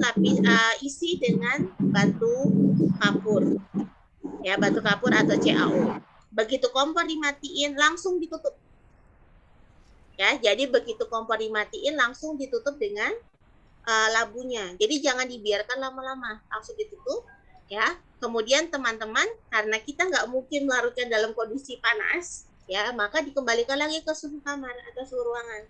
isi dengan batu kapur, ya, batu kapur atau CaO. Begitu kompor dimatiin langsung ditutup, ya. Jadi begitu kompor dimatiin langsung ditutup dengan labunya. Jadi jangan dibiarkan lama-lama, langsung ditutup, ya. Kemudian teman-teman, karena kita nggak mungkin melarutkan dalam kondisi panas, ya, maka dikembalikan lagi ke suhu kamar atau suhu ruangan,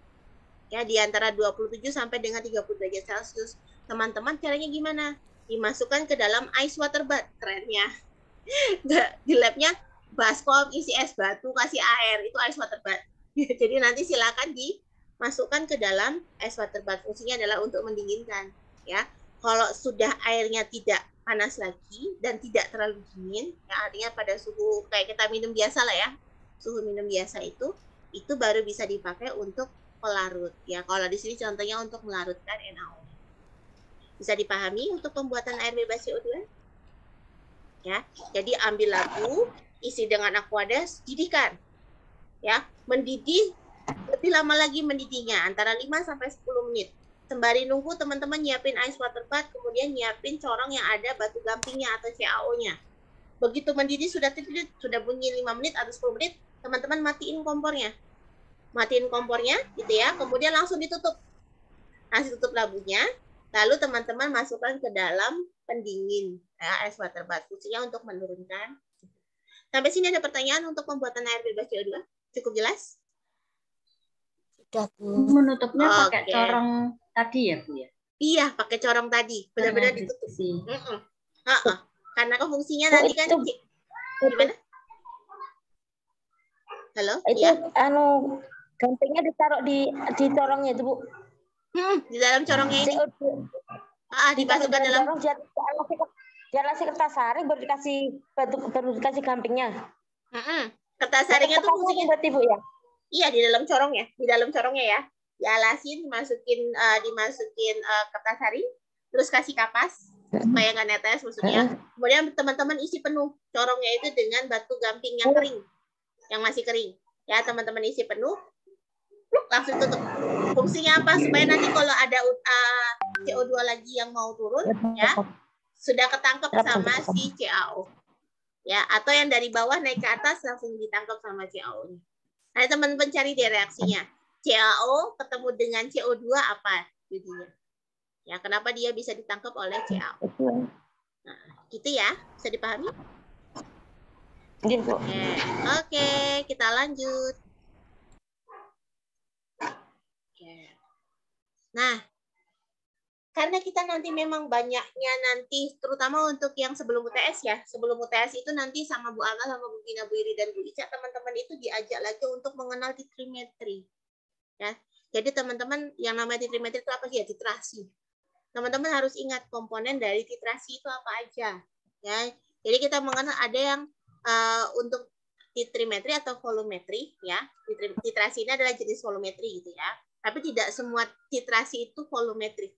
ya, di antara 27 sampai dengan 30 derajat Celcius. Teman-teman caranya gimana? Dimasukkan ke dalam ice water bath. Kerennya di labnya baskom isi es batu kasih air, itu ice water bath. Jadi nanti silakan dimasukkan ke dalam ice water bath. Fungsinya adalah untuk mendinginkan, ya. Kalau sudah airnya tidak panas lagi dan tidak terlalu dingin, ya, artinya pada suhu kayak kita minum biasa lah ya, suhu minum biasa itu baru bisa dipakai untuk pelarut, ya. Kalau di sini contohnya untuk melarutkan NaO. Bisa dipahami untuk pembuatan air bebas CO2? Ya, jadi ambil labu, isi dengan Aquades, didihkan, ya, mendidih lebih lama lagi mendidihnya antara 5 sampai 10 menit. Sembari nunggu teman-teman nyiapin ice water bath, kemudian nyiapin corong yang ada batu gampingnya atau CaO-nya. Begitu mendidih sudah bunyi 5 menit atau 10 menit, teman-teman matiin kompornya. Matiin kompornya gitu ya, kemudian langsung ditutup. Langsung tutup labunya, lalu teman-teman masukkan ke dalam pendingin, ya, ice water bath, fungsinya untuk menurunkan. Sampai sini ada pertanyaan untuk pembuatan air bebas CO2? Cukup jelas? Sudah, Bu. Menutupnya pakai corong tadi ya, Bu ya? Iya, pakai corong tadi. Benar-benar ditutup. Karena fungsinya nanti kan gimana? Halo? Itu ya? gampingnya ditaruh di corongnya itu, Bu. Di dalam corongnya ini. CO2. Dimasukkan dalam corong, dia kasih kertas saring baru dikasih gampingnya. Kertas saringnya tuh fungsinya berarti, Bu, ya? Iya, di dalam corongnya ya. Dialasin, dimasukin kertas saring, terus kasih kapas supaya nggak netes maksudnya. Kemudian teman-teman isi penuh corongnya itu dengan batu gamping yang kering, yang masih kering. Ya, teman-teman isi penuh, langsung tutup. Fungsinya apa? Supaya nanti kalau ada CO2 lagi yang mau turun, ya, sudah ketangkep sama si CaO. Ya, atau yang dari bawah naik ke atas langsung ditangkap sama CaO-nya. Nah, teman-teman cari deh reaksinya. CaO ketemu dengan CO2 apa jadinya? Ya, kenapa dia bisa ditangkap oleh CaO? Nah, gitu ya. Bisa dipahami? Oke, kita lanjut. Nah, karena kita nanti memang banyaknya nanti, terutama untuk yang sebelum UTS ya, sebelum UTS itu nanti sama Bu Ana, sama Bu Gina, Bu Iri, dan Bu Ica, teman-teman itu diajak lagi untuk mengenal titrimetri. Ya, jadi teman-teman yang namanya titrimetri itu apa sih ya? Titrasi. Teman-teman harus ingat komponen dari titrasi itu apa aja. Ya, jadi kita mengenal ada yang untuk titrimetri atau volumetri, ya. Titrasi ini adalah jenis volumetri gitu ya. Tapi tidak semua titrasi itu volumetri.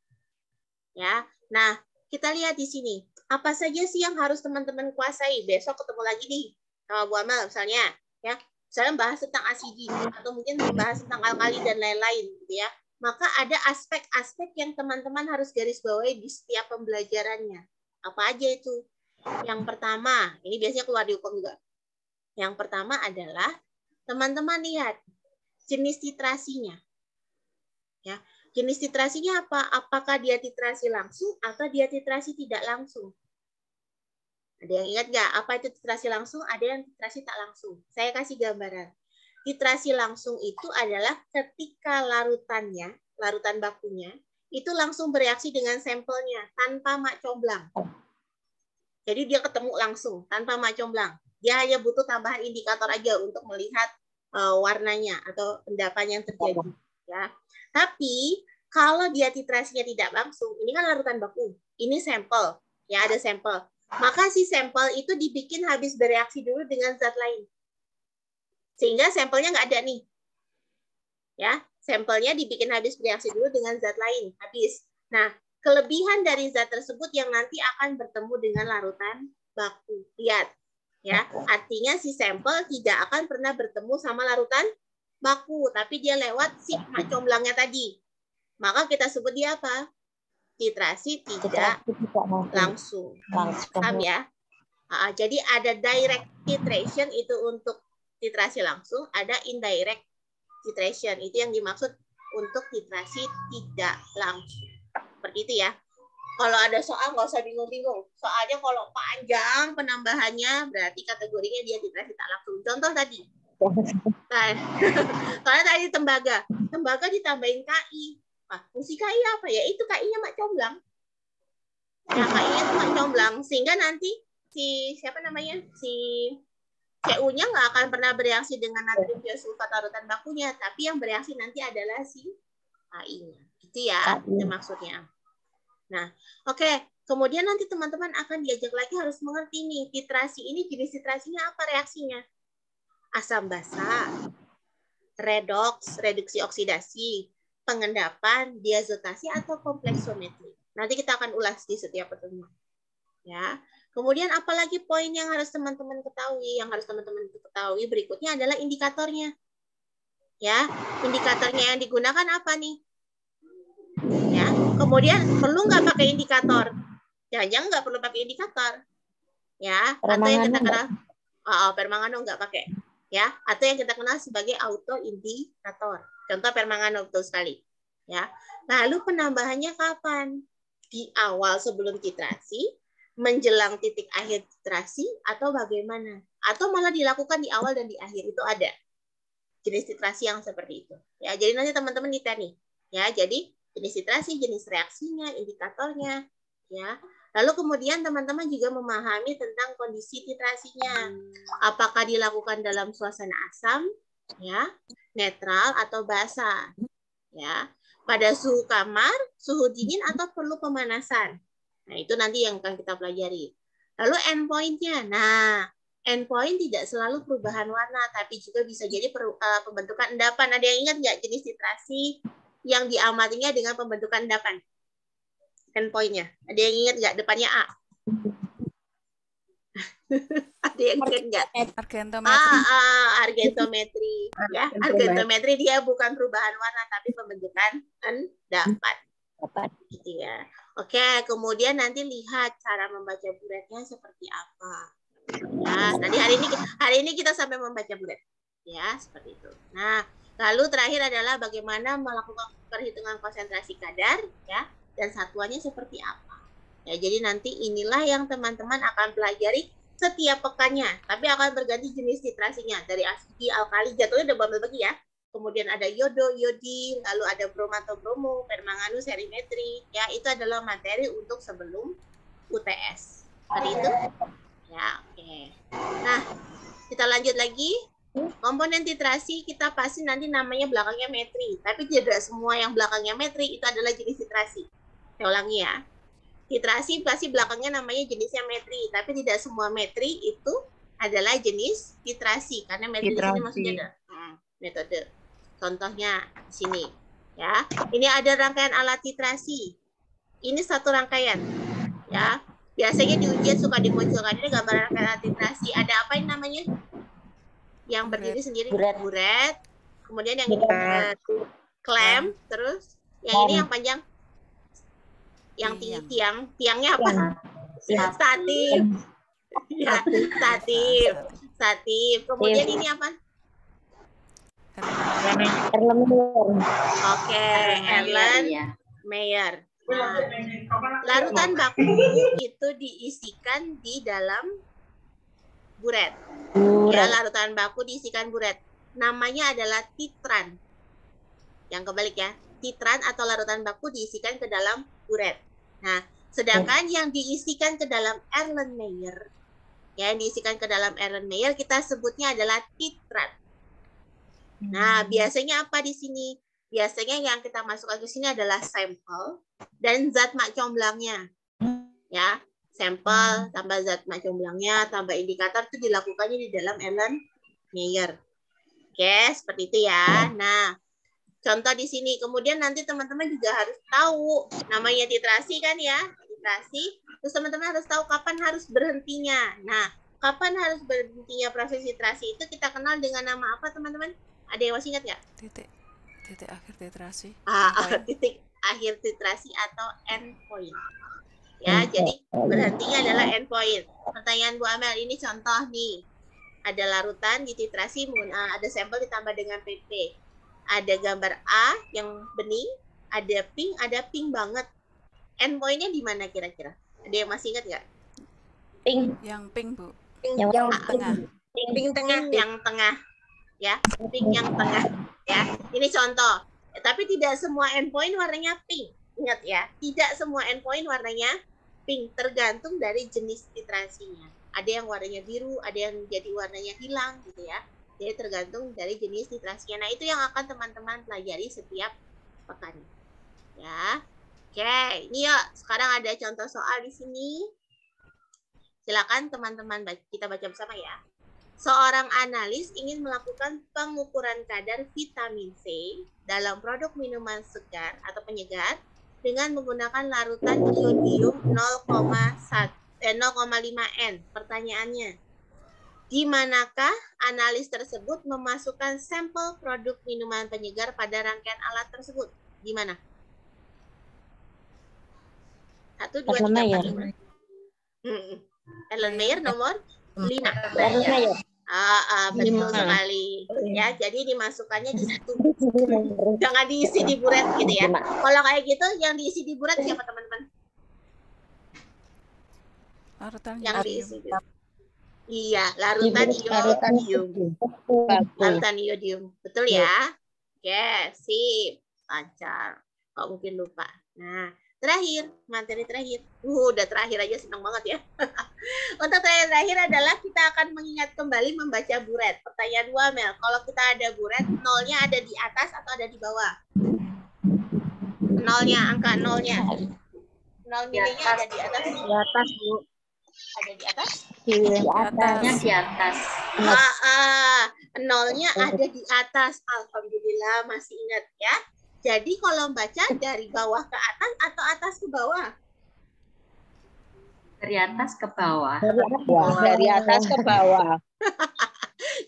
Ya. Nah, kita lihat di sini. Apa saja sih yang harus teman-teman kuasai? Besok ketemu lagi nih sama Bu Amal misalnya, ya. Misalnya bahas tentang asidi atau mungkin membahas tentang alkali dan lain-lain, gitu ya. Maka ada aspek-aspek yang teman-teman harus garis bawahi di setiap pembelajarannya. Apa aja itu? Yang pertama, ini biasanya keluar di hukum juga. Yang pertama adalah teman-teman lihat jenis titrasinya. Ya, jenis titrasinya apa? Apakah dia titrasi langsung atau dia titrasi tidak langsung? Ada yang ingat nggak? Apa itu titrasi langsung? Ada yang titrasi tak langsung. Saya kasih gambaran. Titrasi langsung itu adalah ketika larutannya, larutan bakunya, itu langsung bereaksi dengan sampelnya tanpa mak comblang. Jadi dia ketemu langsung tanpa mak comblang. Dia hanya butuh tambahan indikator aja untuk melihat warnanya atau endapan yang terjadi. Ya. Tapi kalau dia titrasinya tidak langsung, ini kan larutan baku, ini sampel, ya ada sampel. Maka si sampel itu dibikin habis bereaksi dulu dengan zat lain, sehingga sampelnya nggak ada nih. Ya, sampelnya dibikin habis bereaksi dulu dengan zat lain, habis. Nah, kelebihan dari zat tersebut yang nanti akan bertemu dengan larutan baku. Lihat, ya, artinya si sampel tidak akan pernah bertemu sama larutan baku, tapi dia lewat si mak comblangnya tadi. Maka kita sebut dia apa? Titrasi tidak langsung. Paham ya? Jadi ada direct titration itu untuk titrasi langsung, ada indirect titration itu yang dimaksud untuk titrasi tidak langsung. Seperti itu ya. Kalau ada soal nggak usah bingung-bingung. Soalnya kalau panjang penambahannya berarti kategorinya dia titrasi tak langsung. Contoh tadi. Nah, soalnya tadi tembaga ditambahin KI. Fungsi KI apa ya? Itu KI-nya mak comblang. Ya, KI-nya itu mak comblang. Sehingga nanti si siapa namanya? Si CU-nya nggak akan pernah bereaksi dengan natrium biosulfat larutan bakunya, tapi yang bereaksi nanti adalah si KI-nya. Gitu ya, itu maksudnya. Nah, oke. Kemudian nanti teman-teman akan diajak lagi harus mengerti nih, titrasi ini jenis titrasinya apa reaksinya? Asam basa, redoks, reduksi oksidasi, pengendapan, diazotasi, atau kompleksometri. Nanti kita akan ulas di setiap pertemuan. Ya. Kemudian apalagi poin yang harus teman-teman ketahui? Yang harus teman-teman ketahui berikutnya adalah indikatornya. Ya, indikatornya yang digunakan apa nih? Ya. Kemudian perlu nggak pakai indikator? Jangan-jangan nggak perlu pakai indikator. Ya, atau yang kita kenal permangano nggak pakai. Ya, atau yang kita kenal sebagai autoindikator. Contoh permangano betul sekali. Ya. Lalu penambahannya kapan? Di awal sebelum titrasi, menjelang titik akhir titrasi, atau bagaimana? Atau malah dilakukan di awal dan di akhir, itu ada jenis titrasi yang seperti itu. Ya, jadi nanti teman-teman detail nih. Ya, jadi jenis titrasi, jenis reaksinya, indikatornya. Ya. Lalu kemudian teman-teman juga memahami tentang kondisi titrasinya. Apakah dilakukan dalam suasana asam, ya, netral atau basah, ya, pada suhu kamar, suhu dingin atau perlu pemanasan. Nah, itu nanti yang akan kita pelajari. Lalu endpoint-nya. Nah, endpoint tidak selalu perubahan warna, tapi juga bisa jadi pembentukan endapan. Ada yang ingat nggak jenis titrasi yang diamatinya dengan pembentukan endapan? Endpoint-nya. Ada yang ingat nggak depannya A? Ada yang ingat nggak? Argentometri. Argentometri. Ya, argentometri dia bukan perubahan warna, tapi pembentukan endapan. Gitu ya. Oke, kemudian nanti lihat cara membaca bulatnya seperti apa. Ya, nanti hari ini kita sampai membaca bulat. Ya, seperti itu. Nah, lalu terakhir adalah bagaimana melakukan perhitungan konsentrasi kadar, ya, dan satuannya seperti apa. Ya, jadi nanti inilah yang teman-teman akan pelajari setiap pekannya, tapi akan berganti jenis titrasinya dari asidi, alkali, jatuhnya udah bagi ya. Kemudian ada yodo, yodi, lalu ada bromato, bromo, permangano, serimetri. Ya, itu adalah materi untuk sebelum UTS. Seperti itu. Ya, oke. Nah, kita lanjut lagi. Komponen titrasi kita pasti nanti namanya belakangnya metri, tapi tidak semua yang belakangnya metri itu adalah jenis titrasi. Saya ulangi ya. Titrasi pasti belakangnya namanya jenisnya metri, tapi tidak semua metri itu adalah jenis titrasi karena metri di sini maksudnya ada metode. Contohnya di sini ya. Ini ada rangkaian alat titrasi. Ini satu rangkaian. Ya, biasanya di ujian suka dimunculkan ini gambar rangkaian titrasi. Ada apa ini namanya? Yang berdiri sendiri, buret. Kemudian yang ini klem, terus yang ini yang panjang, yang tiangnya apa? Statif. Ya, statif. Kemudian ini apa? Oke, Erlenmeyer. Nah, larutan baku itu diisikan di dalam buret. Ya, larutan baku diisikan buret. Namanya adalah titran. Yang kebalik ya, titran atau larutan baku diisikan ke dalam buret. Nah, sedangkan yang diisikan ke dalam Erlenmeyer, ya, yang diisikan ke dalam Erlenmeyer kita sebutnya adalah titrat. Nah, biasanya apa di sini? Biasanya yang kita masukkan ke sini adalah sampel dan zat mak comblangnya. Ya, sampel tambah zat mak comblangnya tambah indikator itu dilakukannya di dalam Erlenmeyer. Oke, seperti itu ya. Nah, contoh di sini. Kemudian nanti teman-teman juga harus tahu namanya titrasi kan ya, titrasi. Terus teman-teman harus tahu kapan harus berhentinya. Nah, kapan harus berhentinya proses titrasi itu kita kenal dengan nama apa teman-teman? Ada yang masih ingat nggak? Titik akhir titrasi. Titik akhir titrasi atau endpoint. Ya, jadi berhentinya adalah endpoint. Pertanyaan Bu Amel, ini contoh nih. Ada larutan di titrasi, ada sampel ditambah dengan PP. Ada gambar A yang bening, ada pink banget. Endpointnya di mana kira-kira? Ada yang masih ingat nggak? Pink. Yang pink, Bu. Yang Tengah. Pink tengah, yang tengah. Ya, pink yang tengah. Ya, ini contoh. Tapi tidak semua endpoint warnanya pink. Ingat ya, tidak semua endpoint warnanya pink. Tergantung dari jenis titrasinya. Ada yang warnanya biru, ada yang jadi warnanya hilang gitu ya. Jadi tergantung dari jenis titrasinya. Nah, itu yang akan teman-teman pelajari setiap pekan. Ya. Oke, ini ya sekarang ada contoh soal di sini. Silakan teman-teman kita baca bersama ya. Seorang analis ingin melakukan pengukuran kadar vitamin C dalam produk minuman segar atau penyegar dengan menggunakan larutan iodium 0,5 N. Pertanyaannya, di manakah analis tersebut memasukkan sampel produk minuman penyegar pada rangkaian alat tersebut? Di mana? 1, 2, 3, 4, 5. Erlenmeyer nomor 5. Betul sekali. Ya, jadi dimasukkannya di situ. Jangan diisi di buret gitu ya. Kalau kayak gitu, yang diisi di buret siapa teman-teman? Larutan Yang diisi. Iya, larutan iodium. Larutan iodium. Betul ya? Oke, sip. Lancar. Kok mungkin lupa. Nah, terakhir, materi terakhir. Udah terakhir aja senang banget ya. Untuk terakhir adalah kita akan mengingat kembali membaca buret. Pertanyaan 2, Mel. Kalau kita ada buret, nolnya ada di atas atau ada di bawah? Nolnya, angka nolnya. Nol nilainya ada di atas. Di atas, Bu. Ada di atas? Di atas. Nolnya ada di atas. Alhamdulillah masih ingat ya. Jadi kalau baca dari bawah ke atas atau atas ke bawah? Dari atas ke bawah. Dari atas ke bawah.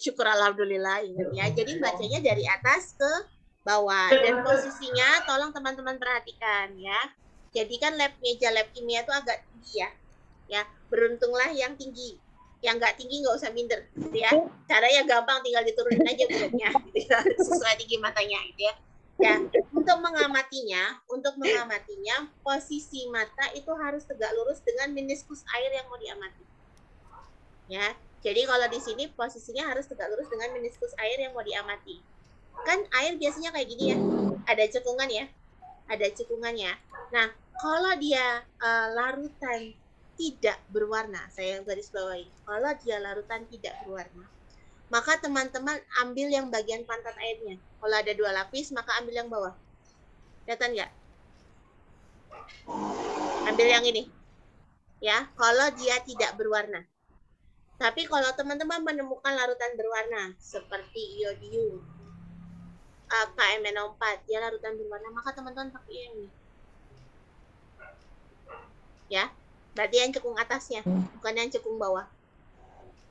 Syukur alhamdulillah ingat ya. Jadi bacanya dari atas ke bawah. Dan posisinya tolong teman-teman perhatikan ya. Jadi kan meja lab kimia itu agak tinggi ya. Ya, beruntunglah yang tinggi. Yang nggak tinggi nggak usah minder gitu ya. Caranya gampang, tinggal diturunin aja beratnya gitu ya. Sesuai tinggi matanya gitu ya. Ya, untuk mengamatinya, posisi mata itu harus tegak lurus dengan meniskus air yang mau diamati. Ya, jadi kalau di sini posisinya harus tegak lurus dengan meniskus air yang mau diamati. Kan air biasanya kayak gini ya, ada cekungan ya, ada cekungannya. Nah, kalau dia larutan tidak berwarna, saya garis bawahi, kalau dia larutan tidak berwarna, maka teman-teman ambil yang bagian pantat airnya. Kalau ada 2 lapis, maka ambil yang bawah. Kelihatan nggak? Ambil yang ini. Ya, kalau dia tidak berwarna. Tapi kalau teman-teman menemukan larutan berwarna, seperti iodium, KMNO4, dia larutan berwarna, maka teman-teman pakai yang ini. Ya, Berarti yang cekung atasnya, bukan yang cekung bawah.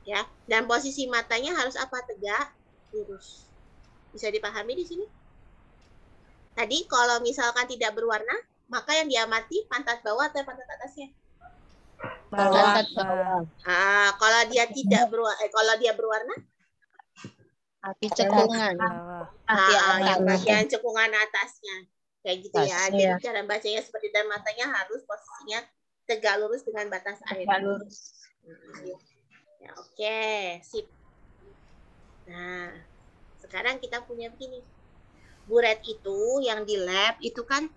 Ya, dan posisi matanya harus apa? Tegak, lurus. Bisa dipahami di sini? Tadi kalau misalkan tidak berwarna, maka yang diamati pantat bawah atau pantat atasnya? Bawah. Kalau dia tidak berwarna, kalau dia berwarna, Cekungan. yang bagian cekungan atasnya. Kayak gitu ya. Jadi cara bacanya seperti dan matanya harus posisinya tegak lurus dengan batas air. Ya, oke, sip. Nah, sekarang kita punya begini. Buret itu yang di lab itu kan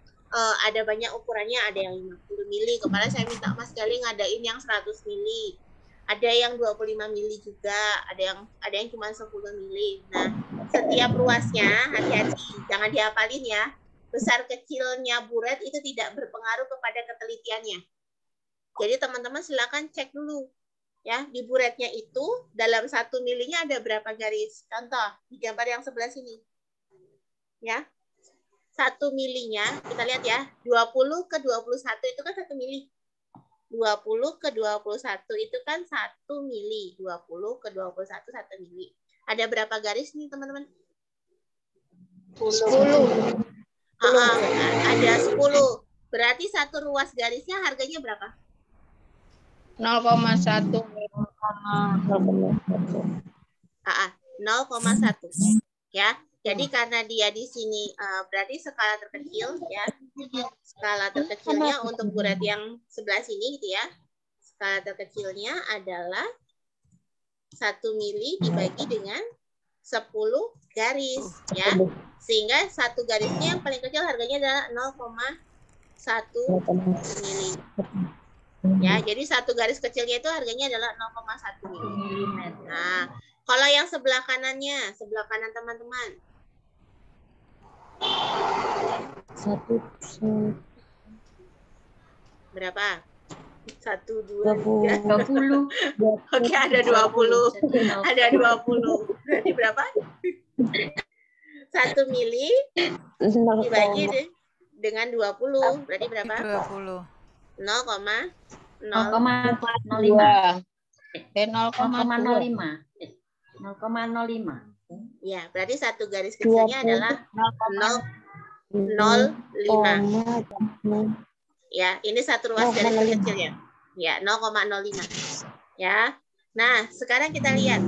ada banyak ukurannya, ada yang 50 mili. Kemarin saya minta Mas Gali ngadain yang 100 mili. Ada yang 25 mili juga, ada yang cuma 10 mili. Nah, setiap ruasnya hati-hati, jangan dihafalin ya. Besar kecilnya buret itu tidak berpengaruh kepada ketelitiannya. Jadi teman-teman silakan cek dulu ya, di buretnya itu dalam 1 milinya ada berapa garis. Contoh di gambar yang sebelah sini. Ya. 1 milinya kita lihat ya, 20 ke 21 itu kan 1 mili. 20 ke 21 itu kan 1 mili. 20 ke 21 1 mili. Ada berapa garis nih teman-teman? 10. Ada 10. Berarti satu ruas garisnya harganya berapa? 0,1. 0,1. Ya. Jadi karena dia di sini berarti skala terkecil ya. Skala terkecilnya untuk buret yang sebelah sini gitu ya. Skala terkecilnya adalah 1 mili dibagi dengan 10 garis ya. Sehingga satu garisnya yang paling kecil harganya adalah 0,1 mili. Ya, jadi satu garis kecilnya itu harganya adalah 0,1 mili. Nah, kalau yang sebelah kanannya, sebelah kanan teman-teman. Berapa? 1, 2, 3. 20. Oke, ada 20. Ada 20. Berarti berapa? 1 mili dibagi dengan 20. Berarti berapa? 20. 0,05. 0,05. Ya, berarti satu garis kecilnya adalah 0,05. Ya, ini satu ruas garis kecilnya. Ya, 0,05. Ya. Nah, sekarang kita lihat.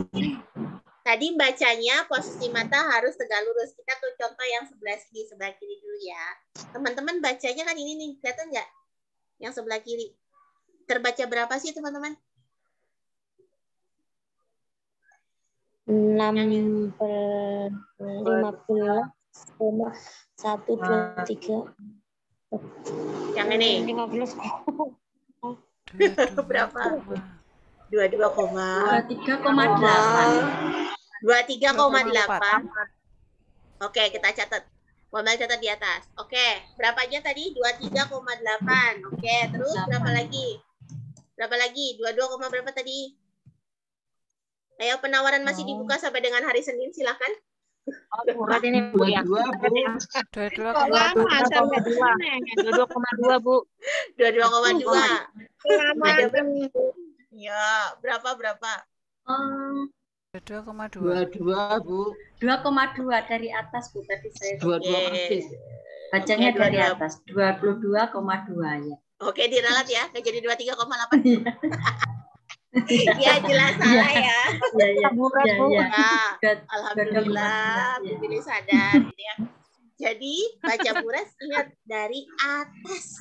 Tadi bacanya posisi mata harus tegak lurus. Kita tuh contoh yang sebelah sini, sebelah kiri dulu ya. Teman-teman bacanya kan ini nih, kelihatan nggak? Yang sebelah kiri. Terbaca berapa sih teman-teman? 15,123. Yang ini? 15. Berapa? 23,8. 23,8. Oke, kita catat. Mama catat di atas. Oke, berapa aja tadi? 23,8. Oke, terus berapa lagi? Berapa lagi? 22, berapa tadi? Ayo, penawaran masih dibuka sampai dengan hari Senin, silakan. Murah ini Bu ya. 22,2 Bu. 22,2. Ada berapa? Ya, berapa? 22, Bu. 2,2 dari atas Bu tadi saya. 22 persis. Bacanya dari atas. 22,2 ya. Oke, diralat ya. Nggak jadi 23,8. Ya, jelas salah ya. Iya. Nah, alhamdulillah, Bu Billy sadar gitu ya. Jadi, baca buret ingat dari atas.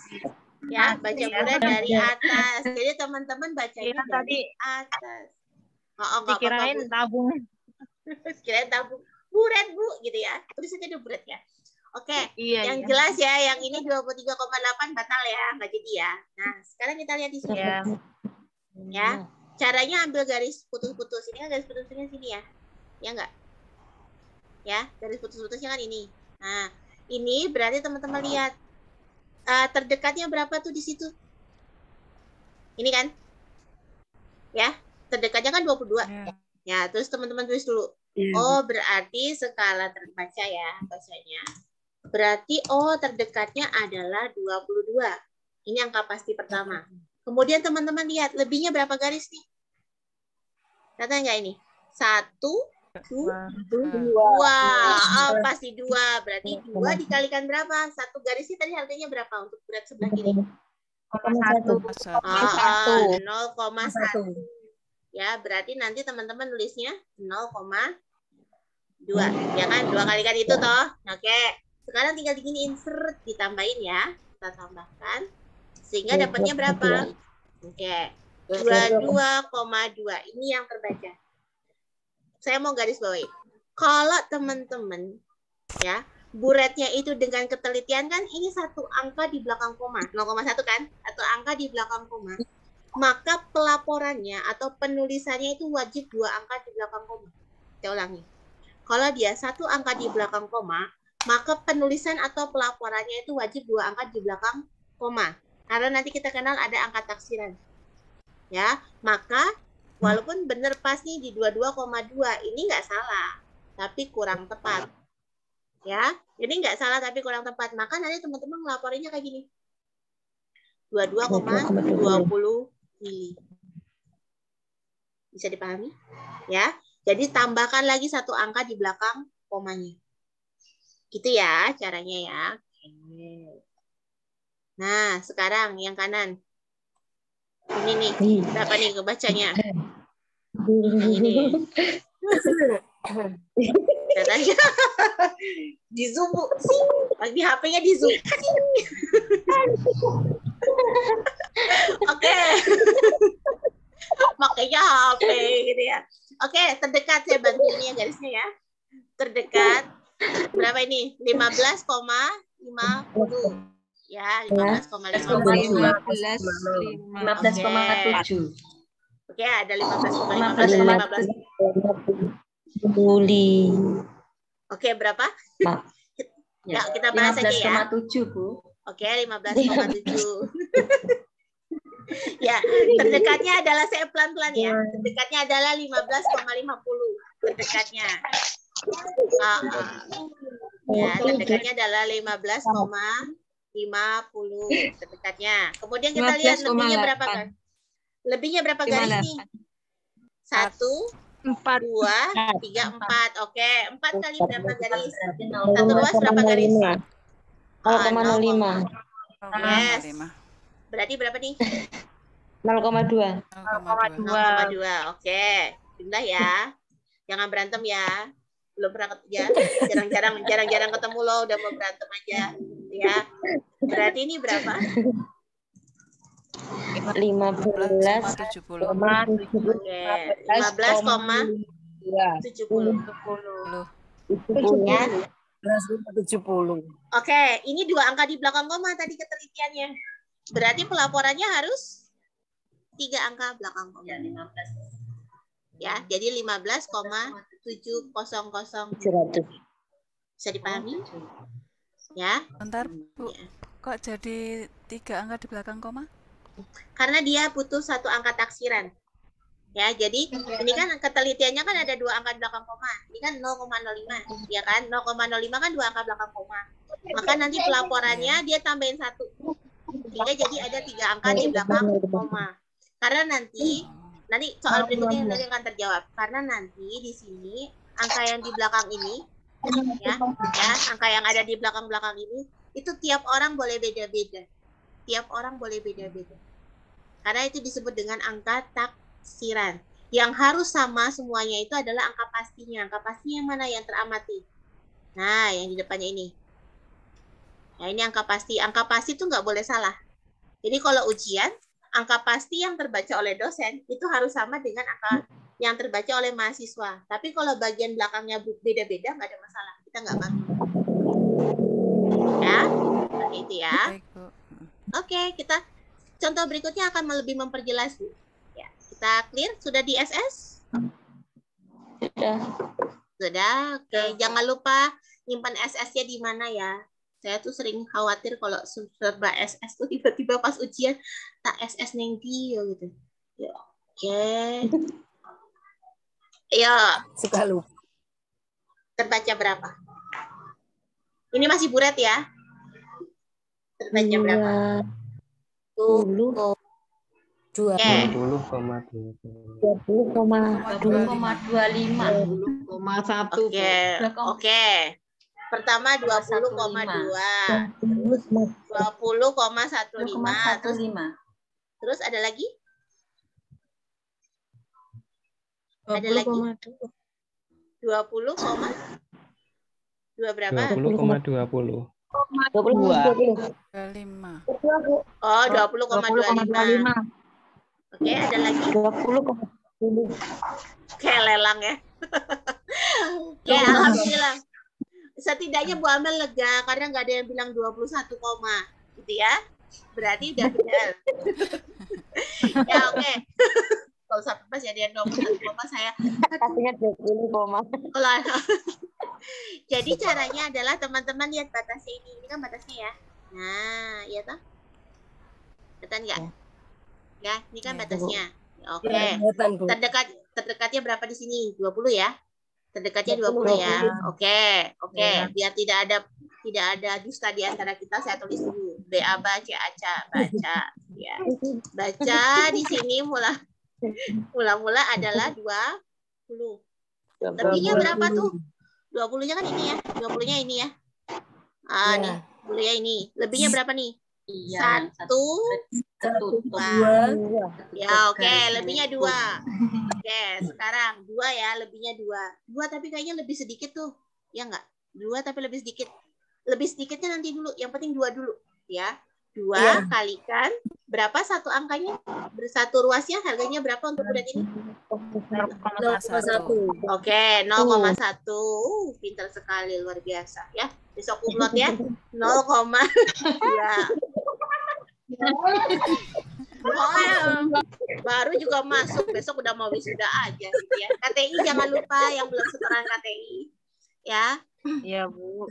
Ya, baca buret dari atas. Jadi teman-teman bacanya dari atas. Dikirain tabung. Kirain tabung. Buret, Bu, gitu ya. Tulis aja dulu buret ya. Oke, Iya, yang jelas ya, yang ini 23,8 batal ya, nggak jadi ya. Nah, sekarang kita lihat di sini. Ya, caranya ambil garis putus-putus. Ini kan garis putusnya sini ya. Ya enggak? Ya, garis putus-putusnya kan ini. Nah, ini berarti teman-teman lihat. Terdekatnya berapa tuh di situ? Ini kan? Ya, terdekatnya kan 22. Ya, terus teman-teman tulis dulu. Oh, berarti skala terbaca ya, bacanya. Berarti, oh, terdekatnya adalah 22. Ini angka pasti pertama. Kemudian teman-teman lihat, lebihnya berapa garis nih? Kata nggak ini? 1, 2. Oh, pasti 2. Berarti 2 dikalikan berapa? 1 garis ini tadi harganya berapa untuk berat sebelah kiri? 1. 0,1. Ya, berarti nanti teman-teman nulisnya 0,2. Ya kan? 2 kalikan itu toh. Oke. Sekarang tinggal begini insert, ditambahin ya. Kita tambahkan. Sehingga dapatnya berapa? Oke. 22,2. Ini yang terbaca. Saya mau garis bawahi. Kalau teman-teman ya, buretnya itu dengan ketelitian kan ini satu angka di belakang koma, 0,1 kan? Atau angka di belakang koma. Maka pelaporannya atau penulisannya itu wajib 2 angka di belakang koma. Saya ulangi. Kalau dia 1 angka di belakang koma, maka penulisan atau pelaporannya itu wajib 2 angka di belakang koma. Karena nanti kita kenal ada angka taksiran. Ya, maka walaupun benar pas nih di 22,2, ini nggak salah, tapi kurang tepat. Ya, ini nggak salah tapi kurang tepat. Maka nanti teman-teman ngelaporinnya kayak gini. 22,20 mili. Bisa dipahami? Ya. Jadi tambahkan lagi 1 angka di belakang komanya. Gitu ya caranya ya. Nah, sekarang yang kanan. Ini nih, berapa nih kebacanya? Yang ini. Katanya di zoom, Bu. Di HP-nya di zoom. Oke. Makanya HP gitu ya. Oke, terdekat saya bantu ini ya garisnya ya. Terdekat. Berapa ini? 15,50. Ya, 15,50. 15,7. Oke, ada 15,15. Oke, berapa? Ya, kita bahas aja ya. 15,7, Bu. Oke, 15,7. Ya, terdekatnya adalah saya pelan-pelan ya. Terdekatnya adalah 15,50. Terdekatnya. Ya, terdekatnya adalah 15,50. Terdekatnya. Kemudian kita lihat lebihnya berapa kan? Lebihnya berapa garis nih? 1, 2, 3, 4. Oke, 4 kali berapa garis? 1 luas berapa garis? 0,05. Yes. Berarti berapa nih? 0,2. 0,2. Oke. Pindah ya. Jangan berantem ya. Belum pernah ya. Jarang-jarang ketemu loh udah mau berantem aja. Ya. Berarti ini berapa? 15,70. Oke. 15,70. Ya. 70. Oke, ini 2 angka di belakang koma tadi ketelitiannya. Berarti pelaporannya harus 3 angka belakang koma. Ya, jadi 15,700. Bisa dipahami? Ya. Bentar, Bu. Kok jadi 3 angka di belakang koma? Karena dia butuh 1 angka taksiran. Ya, jadi ini kan ketelitiannya kan ada 2 angka di belakang koma. Ini kan 0,05, ya kan? 0,05 kan 2 angka belakang koma. Maka nanti pelaporannya dia tambahin 1. Sehingga jadi ada 3 angka di belakang koma. Karena nanti soal berikutnya nanti akan terjawab. Karena nanti di sini angka yang di belakang ini ya, angka yang ada di belakang-belakang ini itu tiap orang boleh beda-beda. Tiap orang boleh beda-beda. Karena itu disebut dengan angka taksiran. Yang harus sama semuanya itu adalah angka pastinya. Angka pastinya mana yang teramati? Nah, yang di depannya ini. Nah, ini angka pasti. Angka pasti itu nggak boleh salah. Jadi kalau ujian, angka pasti yang terbaca oleh dosen itu harus sama dengan angka yang terbaca oleh mahasiswa. Tapi kalau bagian belakangnya beda-beda, nggak ada masalah. Kita nggak bangun. Ya, seperti itu ya. Baik, Bu. Oke, kita contoh berikutnya akan lebih memperjelas, Bu. Ya, kita clear? Sudah di SS? Sudah. Oke, jangan lupa nyimpan SS-nya di mana ya. Saya tuh sering khawatir kalau serba SS tuh tiba-tiba pas ujian tak SS neng dia gitu. Ya, oke. Ya. Suka lupa. Terbaca berapa? Ini masih buret ya? Terbaca berapa? Tuh. Dua Oke. 20,20. 20,25. 20,1. Oke. Oke. Pertama 20,2. Terus 20,15. Terus 20,15. terus ada lagi? Ada lagi? 20,2 berapa? 20,20. 25. Oh, 20,25. Oke, ada lagi? 20,10. Oke, lelang ya. Oke, alhamdulillah. Setidaknya Bu Amel lega karena nggak ada yang bilang 21, gitu ya. Berarti udah benar. Ya, oke. Kalau sampai pas jadi 21, saya Kasihnya 20, kalau jadi caranya adalah teman-teman lihat batasnya ini. Ini kan batasnya ya. Nah, iya toh? Kelihatan nggak? Ya, ini kan Ya. batasnya. Oke. Terdekatnya berapa di sini? 20 ya? Terdekatnya 20 ya. Oke. Biar tidak ada dusta di antara kita, saya tulis dulu. BA baca. Ya. Baca di sini mula adalah 20. Lebihnya berapa tuh? 20-nya kan ini ya. 20-nya ini ya. Nih. 20-nya ini. Lebihnya berapa nih? Iya. 1, Ketutup. 4. Ya, oke. Lebihnya 2. Oke, sekarang 2 ya. Lebihnya 2. 2 tapi kayaknya lebih sedikit tuh. Ya nggak? 2 tapi lebih sedikit. Lebih sedikitnya nanti dulu. Yang penting 2 dulu. Ya. 2 kalikan. Berapa satu angkanya? Bersatu ruasnya harganya berapa untuk bulan ini? 0,1. Oke, 0,1. Pintar sekali, luar biasa ya. Besok kumlot ya. 0,2. Baru juga masuk, besok udah mau wisuda aja gitu ya. KTI jangan lupa yang belum setoran KTI. Ya. Iya, Bu.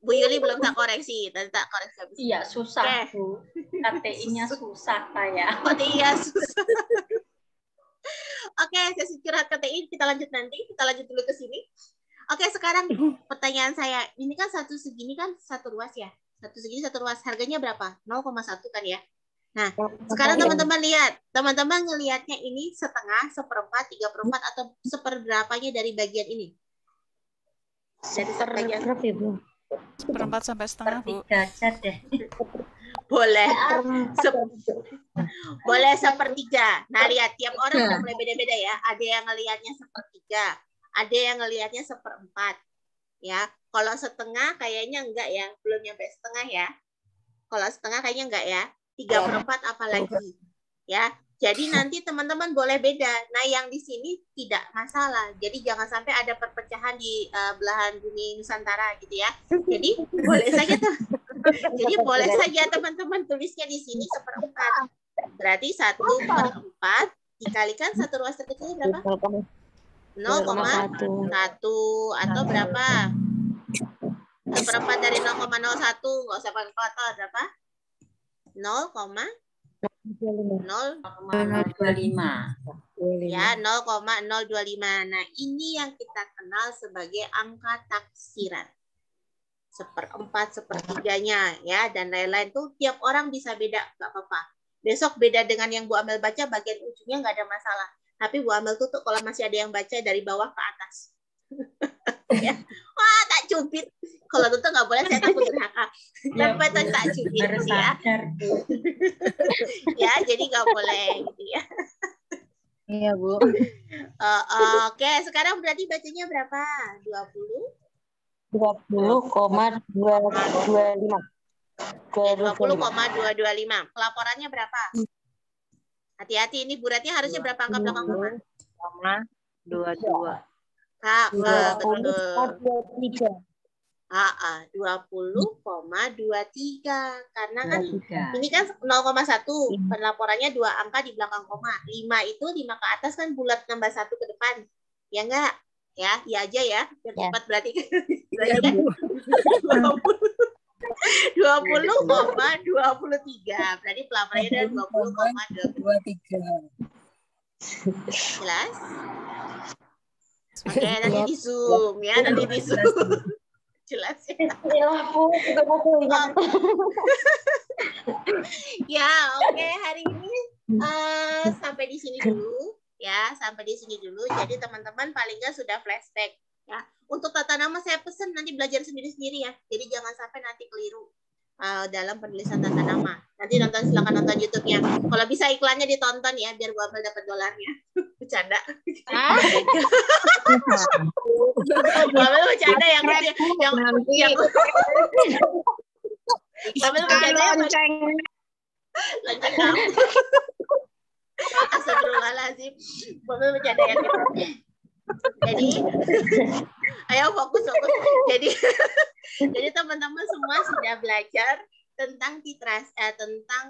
Bu Yuli belum tak koreksi, tadi tak koreksi habis. Iya, susah, Bu. KTI-nya susah saya. Iya, susah. Oke, sesi curhat KTI kita lanjut nanti. Kita lanjut dulu ke sini. Oke, sekarang pertanyaan saya. Ini kan satu segini kan satu ruas ya. Satu segini satu ruas. Harganya berapa? 0,1 kan ya. Nah, sekarang teman-teman lihat. Teman-teman ngelihatnya ini setengah, seperempat, 3/4 atau seperberapanya dari bagian ini? Dari bagian Seperempat sampai setengah, Bu. 3 aja deh. boleh boleh sepertiga. Nah, lihat tiap orang udah mulai beda-beda ya. Ada yang ngelihatnya sepertiga, ada yang ngelihatnya seperempat. Ya, kalau setengah kayaknya enggak ya, belum nyampe setengah ya. Kalau setengah kayaknya enggak ya. 3/4 apalagi. Ya. Jadi nanti teman-teman boleh beda. Nah, yang di sini tidak masalah. Jadi jangan sampai ada perpecahan di belahan bumi Nusantara gitu ya. Jadi boleh saja Jadi boleh saja teman-teman tulisnya di sini seperempat. Berarti 1/4 dikalikan satu ruas terkecilnya berapa? 0,1 atau berapa? Seperempat dari 0,01 nggak usah pakai kalkulator berapa? 0,025. Ya, 0,025. Nah, ini yang kita kenal sebagai angka taksiran. Seperempat, sepertiganya, ya, dan lain-lain tuh tiap orang bisa beda, nggak apa-apa. Besok beda dengan yang Bu Amel baca, bagian ujungnya nggak ada masalah. Tapi Bu Amel tutup kalau masih ada yang baca dari bawah ke atas. Ya. Wah, tak cubit. Kalau tutup nggak boleh, saya takut durhaka. Sampai tak cubit, Harus gitu ya. sadar, Bu. Ya, jadi nggak boleh, gitu ya. Iya, Bu. Oke, sekarang berarti bacanya berapa? 20? 20,225. 20,225. Pelaporannya berapa? Hati-hati, ini buratnya harusnya berapa angka belakang koma? 22. Betul. 20,23. 20,23. Karena kan 3. ini kan 0,1. Pelaporannya 2 angka di belakang koma. 5 itu 5 ke atas kan bulat nambah 1 ke depan. Ya enggak? Ya, iya aja ya. Biar cepat berarti kan. 20,23. Berarti pelaporannya adalah 20,23. Jelas? Oke, nanti di zoom ya, nanti di zoom. Jelas ya. Istilah Bu, juga mau ingat. Ya, oke, hari ini sampai di sini dulu ya, sampai di sini dulu. Jadi teman-teman paling nggak sudah flashback ya. Untuk tata nama saya pesan nanti belajar sendiri-sendiri ya. Jadi jangan sampai nanti keliru dalam penulisan tata nama. Nanti silakan nonton YouTube-nya. Kalau bisa iklannya ditonton ya, biar gua ambil dapat dolarnya. Bercanda. Gua ambil bercanda yang lonceng. Astagfirullahaladzim. Gua ambil bercanda yang jadi ayo fokus. Jadi teman-teman semua sudah belajar tentang tentang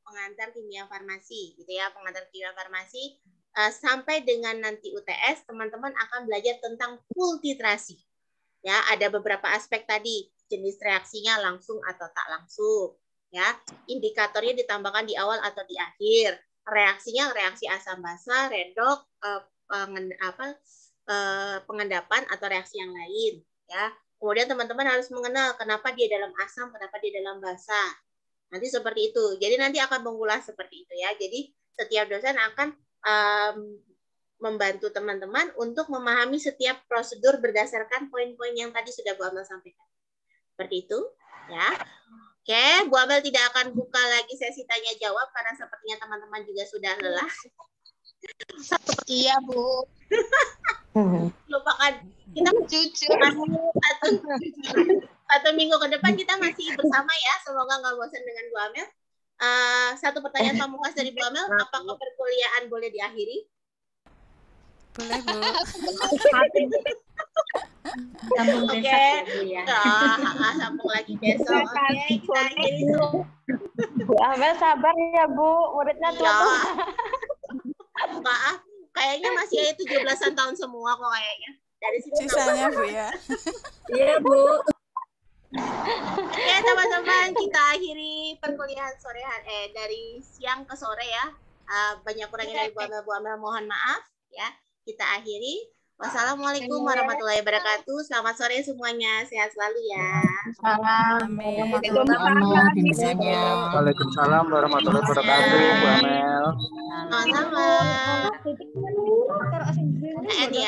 pengantar kimia farmasi gitu ya, pengantar kimia farmasi sampai dengan nanti UTS teman-teman akan belajar tentang full titrasi. Ya, ada beberapa aspek tadi, jenis reaksinya langsung atau tak langsung, ya. Indikatornya ditambahkan di awal atau di akhir. Reaksinya reaksi asam basa, redok, pengendapan atau reaksi yang lain, ya. Kemudian teman-teman harus mengenal kenapa dia dalam asam, kenapa dia dalam basa. Nanti seperti itu. Jadi nanti akan mengulas seperti itu ya. Jadi setiap dosen akan membantu teman-teman untuk memahami setiap prosedur berdasarkan poin-poin yang tadi sudah Bu Amel sampaikan. Seperti itu, ya. Oke, Bu Amel tidak akan buka lagi sesi tanya jawab karena sepertinya teman-teman juga sudah lelah. Iya, Bu. Lupakan, kita satu minggu ke depan kita masih bersama ya, semoga nggak bosan dengan Bu Amel. Satu pertanyaan pamungkas dari Bu Amel, apakah perkuliahan boleh diakhiri? Boleh, Bu. Sambung Oke, besok ya, Bu ya. sambung lagi besok. Oke, kita akhiri. Bu Amel sabar ya Bu, muridnya Ya. tua. Maaf, kayaknya masih ada 17-an tahun semua kok kayaknya. Dari sini Sisanya, Bu ya. Iya, Bu. Oke teman-teman, kita akhiri perkuliahan sore dari siang ke sore ya. Banyak kurangnya dari Bu Amel mohon maaf ya. Kita akhiri. Wassalamualaikum warahmatullahi wabarakatuh. Selamat sore semuanya, sehat selalu ya. Amin. Waalaikumsalam warahmatullahi wabarakatuh, Bu Amel. Sama-sama. Ya.